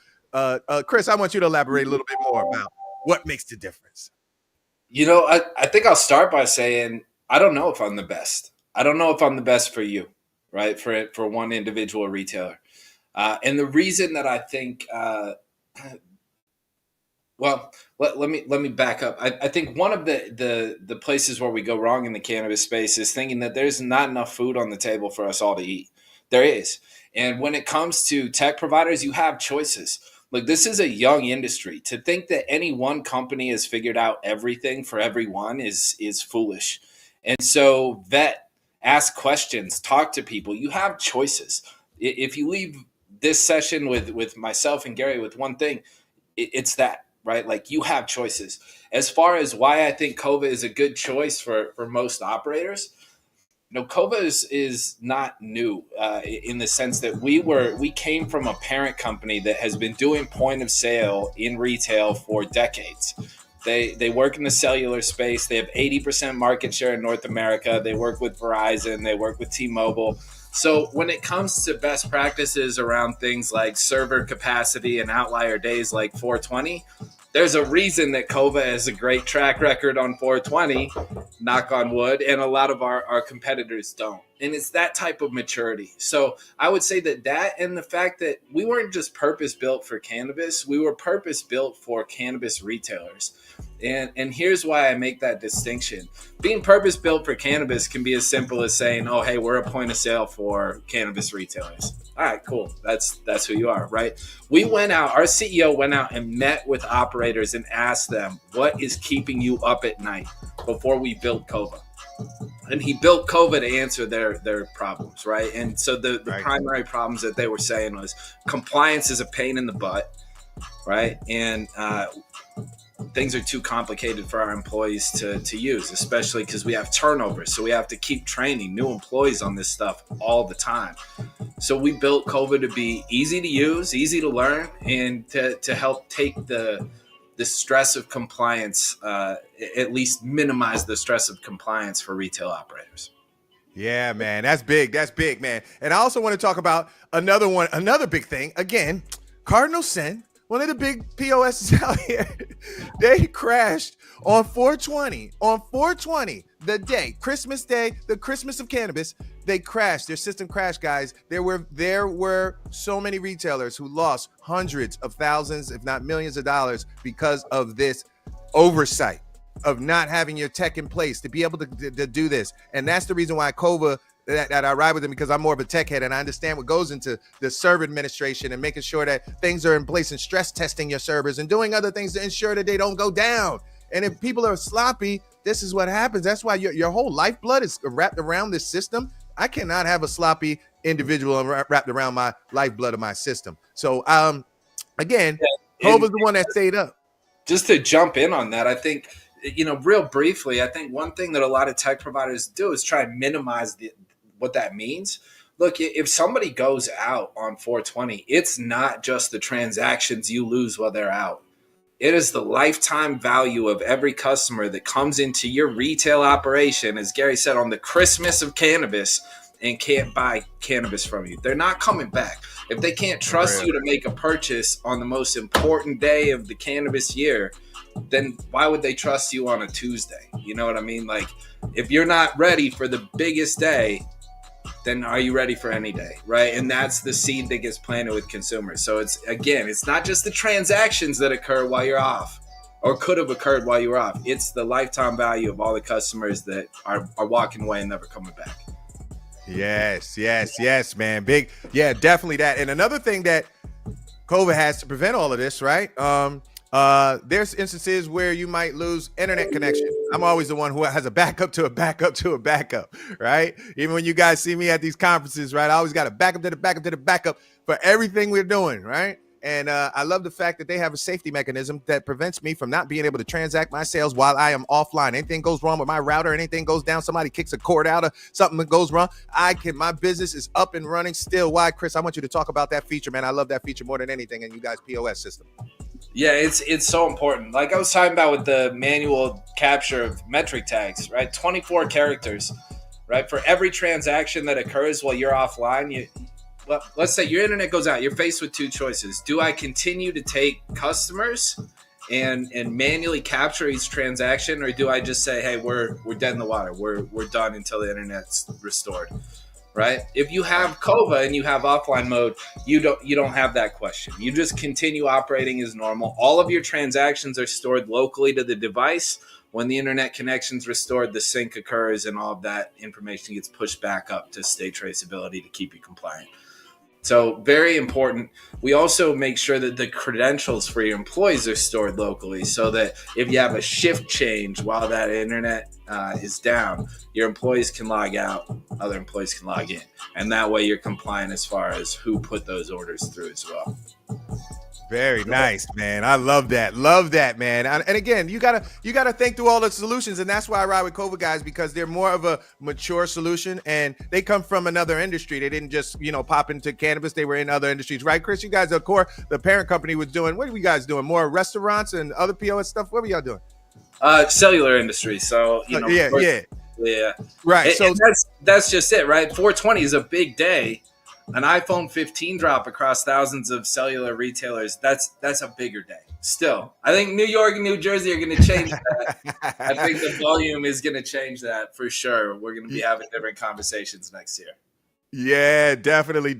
Chris, I want you to elaborate a little bit more about what makes the difference. I think I'll start by saying, I don't know if I'm the best. I don't know if I'm the best for you, right? For one individual retailer. And the reason that I think Well, let me back up. I think one of the places where we go wrong in the cannabis space is thinking that there's not enough food on the table for us all to eat. There is. And when it comes to tech providers, you have choices. Like, this is a young industry. To think that any one company has figured out everything for everyone is foolish. And so ask questions, talk to people. You have choices. If you leave this session with myself and Gary with one thing, it's that, right? Like, you have choices. As far as why I think Kova is a good choice for most operators, Kova is not new in the sense that we came from a parent company that has been doing point of sale in retail for decades. They work in the cellular space. They have 80% market share in North America. They work with Verizon. They work with T-Mobile. So when it comes to best practices around things like server capacity and outlier days like 420, there's a reason that Kova has a great track record on 420, knock on wood, and a lot of our competitors don't. And it's that type of maturity. So I would say that and the fact that we weren't just purpose built for cannabis, we were purpose built for cannabis retailers. And here's why I make that distinction. Being purpose built for cannabis can be as simple as saying, oh, hey, we're a point of sale for cannabis retailers. All right, cool. That's who you are, right? We went out, our CEO went out and met with operators and asked them, what is keeping you up at night, before we built Kova? And he built Kova to answer their problems, right? And so the primary problems that they were saying was compliance is a pain in the butt, right? And things are too complicated for our employees to use, especially because we have turnover. So we have to keep training new employees on this stuff all the time. So we built Kova to be easy to use, easy to learn, and to help take the stress of compliance, at least minimize the stress of compliance for retail operators. Yeah, man, that's big. That's big, man. And I also want to talk about another big thing. Again, Cardinal Sin, one of the big POSs out here, they crashed on 420. On 420, the day, Christmas Day, the Christmas of cannabis, they crashed. Their system crashed, guys. There were so many retailers who lost hundreds of thousands, if not millions of dollars because of this oversight of not having your tech in place to be able to do this. And that's the reason why Kova, that I ride with them, because I'm more of a tech head and I understand what goes into the server administration and making sure that things are in place and stress testing your servers and doing other things to ensure that they don't go down. And if people are sloppy, this is what happens. That's why your whole lifeblood is wrapped around this system. I cannot have a sloppy individual wrapped around my lifeblood of my system. So again, Kova's the one that stayed up. Just to jump in on that, I think, real briefly, I think one thing that a lot of tech providers do is try and minimize what that means. Look, if somebody goes out on 420, it's not just the transactions you lose while they're out. It is the lifetime value of every customer that comes into your retail operation, as Gary said, on the Christmas of cannabis and can't buy cannabis from you. They're not coming back. If they can't trust you to make a purchase on the most important day of the cannabis year, then why would they trust you on a Tuesday? You know what I mean? Like, if you're not ready for the biggest day, then are you ready for any day, right? And that's the seed that gets planted with consumers. So it's not just the transactions that occur while you're off or could have occurred while you were off. It's the lifetime value of all the customers that are walking away and never coming back. Yes, man. Big. Yeah, definitely that. And another thing that COVID has to prevent all of this, right? There's instances where you might lose internet connection. I'm always the one who has a backup to a backup to a backup, right? Even when you guys see me at these conferences, right? I always got a backup to the backup to the backup for everything we're doing, right? And I love the fact that they have a safety mechanism that prevents me from not being able to transact my sales while I am offline. Anything goes wrong with my router, anything goes down, somebody kicks a cord out or something that goes wrong, my business is up and running still. Why, Chris? I want you to talk about that feature, man. I love that feature more than anything in you guys' POS system. Yeah, it's so important. Like I was talking about with the manual capture of metric tags, right? 24 characters, right? For every transaction that occurs while you're offline, let's say your internet goes out. You're faced with two choices. Do I continue to take customers and manually capture each transaction, or do I just say, hey, we're dead in the water. We're done until the internet's restored? right? If you have COVA and you have offline mode, you don't have that question. You just continue operating as normal. All of your transactions are stored locally to the device. When the internet connection's restored, the sync occurs and all of that information gets pushed back up to state traceability to keep you compliant. So very important. We also make sure that the credentials for your employees are stored locally so that if you have a shift change while that internet is down, your employees can log out, other employees can log in. And that way you're compliant as far as who put those orders through as well. Very nice, man. I love that. Love that, man. And again, you gotta think through all the solutions, and that's why I ride with COVA guys, because they're more of a mature solution, and they come from another industry. They didn't just pop into cannabis. They were in other industries, right, Chris? You guys, the parent company was doing. What are you guys doing? More restaurants and other POS stuff. What were y'all doing? Cellular industry. So yeah, right. So that's just it, right? 420 is a big day. An iPhone 15 drop across thousands of cellular retailers, that's a bigger day. Still, I think New York and New Jersey are going to change that. I think the volume is going to change that for sure. We're going to be having different conversations next year. Yeah, definitely,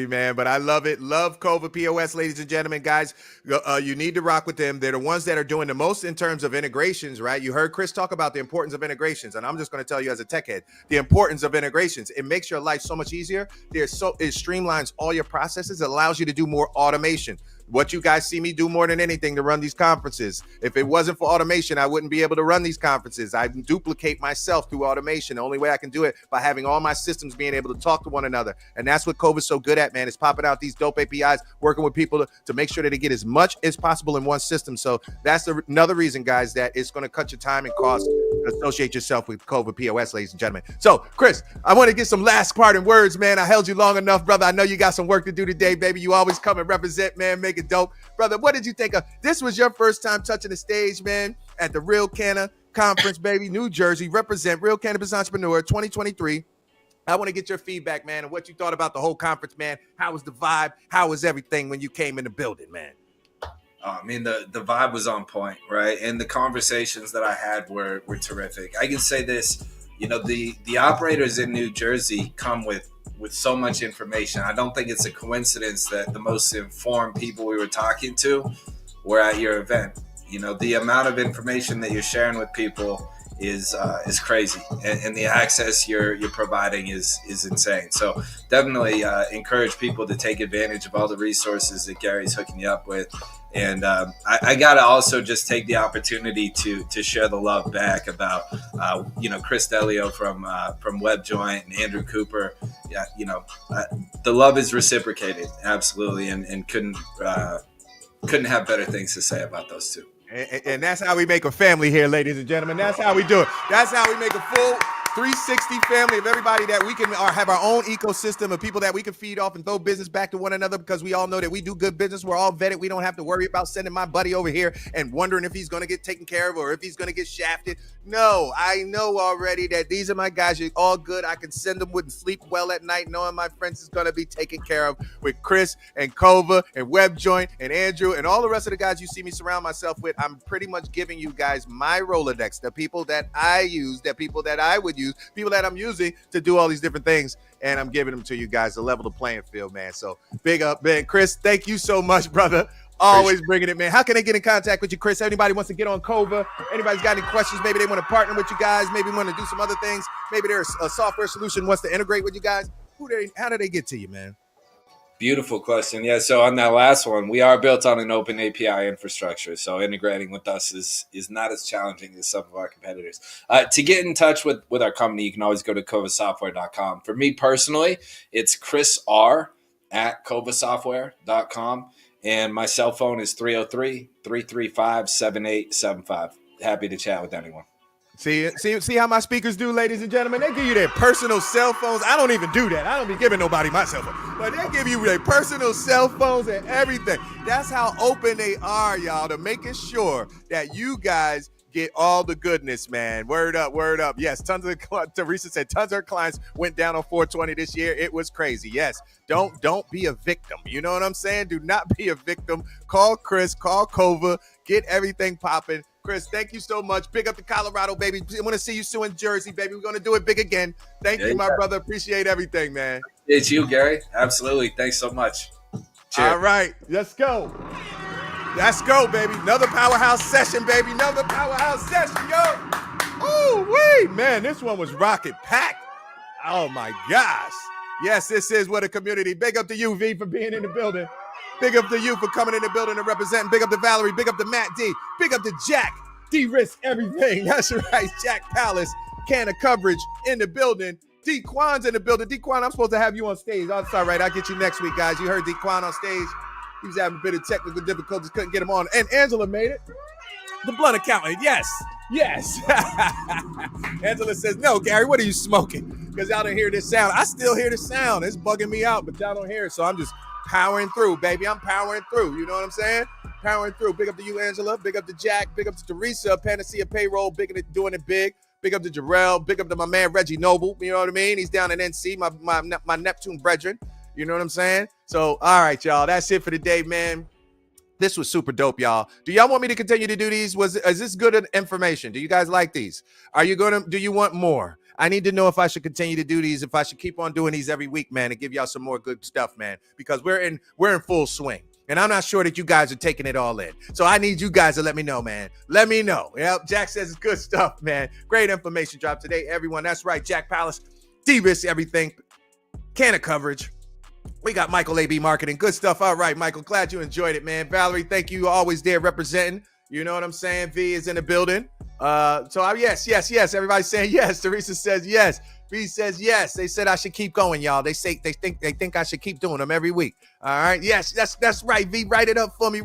man. But I love it. Love COVA POS, ladies and gentlemen, guys. You need to rock with them. They're the ones that are doing the most in terms of integrations, right? You heard Chris talk about the importance of integrations, and I'm just going to tell you as a tech head, the importance of integrations. It makes your life so much easier. It streamlines all your processes. It allows you to do more automation. What you guys see me do more than anything to run these conferences. If it wasn't for automation, I wouldn't be able to run these conferences. I duplicate myself through automation. The only way I can do it by having all my systems being able to talk to one another. And that's what COVA's so good at, man, is popping out these dope APIs, working with people to make sure that they get as much as possible in one system. So that's another reason, guys, that it's going to cut your time and cost to associate yourself with COVA POS, ladies and gentlemen. So, Chris, I want to get some last parting words, man. I held you long enough, brother. I know you got some work to do today, baby. You always come and represent, man. Make it dope. Brother, what did you think of? This was your first time touching the stage, man, at the Real Canna Conference, baby, New Jersey. Represent Real Cannabis Entrepreneur 2023. I want to get your feedback, man, and what you thought about the whole conference, man. How was the vibe? How was everything when you came in the building, man? I mean, the vibe was on point, right? And the conversations that I had were terrific. I can say this, the operators in New Jersey come with so much information. I don't think it's a coincidence that the most informed people we were talking to were at your event. The amount of information that you're sharing with people is crazy, and the access you're providing is insane. So definitely encourage people to take advantage of all the resources that Gary's hooking you up with. And I gotta also just take the opportunity to share the love back about Chris Dell'Olio from WebJoint and Andrew Cooper. Yeah, the love is reciprocated, absolutely, and couldn't have better things to say about those two. And that's how we make a family here, ladies and gentlemen. That's how we do it. That's how we make a full 360 family of everybody that we can have our own ecosystem of people that we can feed off and throw business back to one another, because we all know that we do good business. We're all vetted. We don't have to worry about sending my buddy over here and wondering if he's going to get taken care of or if he's going to get shafted. No, I know already that these are my guys. You're all good. I can send them, wouldn't sleep well at night knowing my friends is going to be taken care of with Chris and COVA and WebJoint and Andrew and all the rest of the guys you see me surround myself with. I'm pretty much giving you guys my Rolodex, the people that I use, the people that I would use, people that I'm using to do all these different things, and I'm giving them to you guys to level the playing field, man. So big up, man. Chris, thank you so much, brother. Always bringing it, man. How can they get in contact with you, Chris? Anybody wants to get on COVA? Anybody's got any questions? Maybe they want to partner with you guys. Maybe want to do some other things. Maybe there's a software solution wants to integrate with you guys. How do they get to you, man? Beautiful question. Yeah, so on that last one, we are built on an open API infrastructure, so integrating with us is not as challenging as some of our competitors. To get in touch with our company, you can always go to covasoftware.com. For me personally, it's chrisr@covasoftware.com, and my cell phone is 303-335-7875. Happy to chat with anyone. See how my speakers do, ladies and gentlemen? They give you their personal cell phones. I don't even do that. I don't be giving nobody my cell phone. But they give you their personal cell phones and everything. That's how open they are, y'all, to making sure that you guys get all the goodness, man. Word up, word up. Yes, Teresa said tons of her clients went down on 420 this year. It was crazy. Yes, don't be a victim. You know what I'm saying? Do not be a victim. Call Chris, call COVA, get everything popping. Chris, thank you so much. Big up to Colorado, baby. I want to see you soon in Jersey, baby. We're going to do it big again. Thank you, my brother. Appreciate everything, man. It's you, Gary. Absolutely. Thanks so much. Cheers. All right, let's go. Let's go, baby. Another powerhouse session, baby. Another powerhouse session, yo. Ooh, wee, man, this one was rocket packed. Oh, my gosh. Yes, this is what a community. Big up to you, V, for being in the building. Big up to you for coming in the building and representing. Big up to Valerie. Big up to Matt D. Big up to Jack. De-risk everything. That's right. Jack Palace. Canna coverage in the building. D-Quan's in the building. D-Quan, I'm supposed to have you on stage. Oh, it's all right. I'll get you next week, guys. You heard D-Quan on stage. He was having a bit of technical difficulties. Couldn't get him on. And Angela made it. The blunt accountant. Yes. Yes. Angela says, no, Gary, what are you smoking? Because y'all don't hear this sound. I still hear the sound. It's bugging me out, but y'all don't hear it. So I'm just powering through, baby. I'm powering through. You know what I'm saying? Powering through. Big up to you, Angela. Big up to Jack. Big up to Teresa. Panacea Payroll. Big up, doing it big. Big up to Jarrell. Big up to my man, Reggie Noble. You know what I mean? He's down in NC, my Neptune brethren. You know what I'm saying? So, all right, y'all. That's it for today, man. This was super dope, y'all. Do y'all want me to continue to do these? Is this good information? Do you guys like these? Do you want more? I need to know if I should continue to do these, if I should keep on doing these every week, man, and give y'all some more good stuff, man, because we're in full swing. And I'm not sure that you guys are taking it all in. So I need you guys to let me know, man. Let me know. Yep, Jack says it's good stuff, man. Great information drop today, everyone. That's right, Jack Palace. De-risk everything. Canna coverage. We got Michael AB Marketing. Good stuff. All right, Michael. Glad you enjoyed it, man. Valerie, thank you. Always there representing. You know what I'm saying? V is in the building. Yes. Everybody's saying yes. Teresa says yes. V says yes. They said I should keep going, y'all. They think I should keep doing them every week. All right. Yes, that's right. V, write it up for me.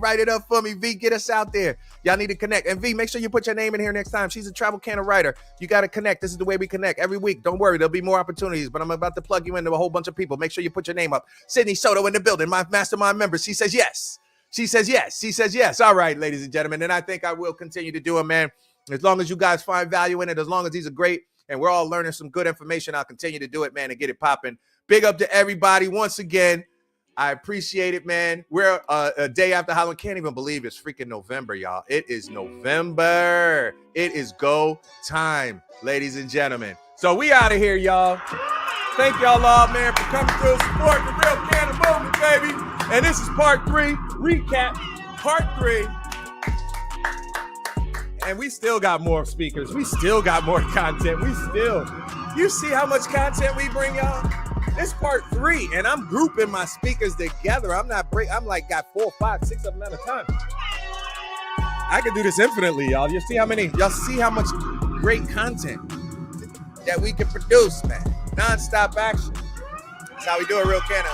V, get us out there. Y'all need to connect. And V, make sure you put your name in here next time. She's a travel Canna writer. You got to connect. This is the way we connect every week. Don't worry. There'll be more opportunities, but I'm about to plug you into a whole bunch of people. Make sure you put your name up. Sydney Soto in the building, my mastermind member. She says yes. She says yes. All right, ladies and gentlemen. And I think I will continue to do it, man. As long as you guys find value in it, as long as these are great and we're all learning some good information, I'll continue to do it, man, and get it popping. Big up to everybody. Once again, I appreciate it, man. We're a day after Halloween. Can't even believe it's freaking November, y'all. It is November. It is go time, ladies and gentlemen. So we out of here, y'all. Thank y'all all, man, for coming through, support the Real Cannabis movement, baby. And this is part 3, recap, part 3. And we still got more speakers. We still got more content. You see how much content we bring y'all? This part 3, and I'm grouping my speakers together. I'm like got 4, 5, 6 of them at a time. I could do this infinitely, y'all. Y'all see how much great content that we can produce, man. Non-stop action. That's how we do it, Real Canna.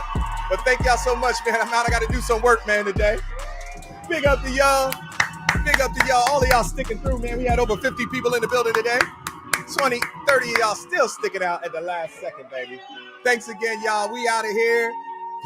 But thank y'all so much, man. I'm out. I got to do some work, man, today. Big up to y'all. Big up to y'all. All of y'all sticking through, man. We had over 50 people in the building today. 20, 30 of y'all still sticking out at the last second, baby. Thanks again, y'all. We out of here.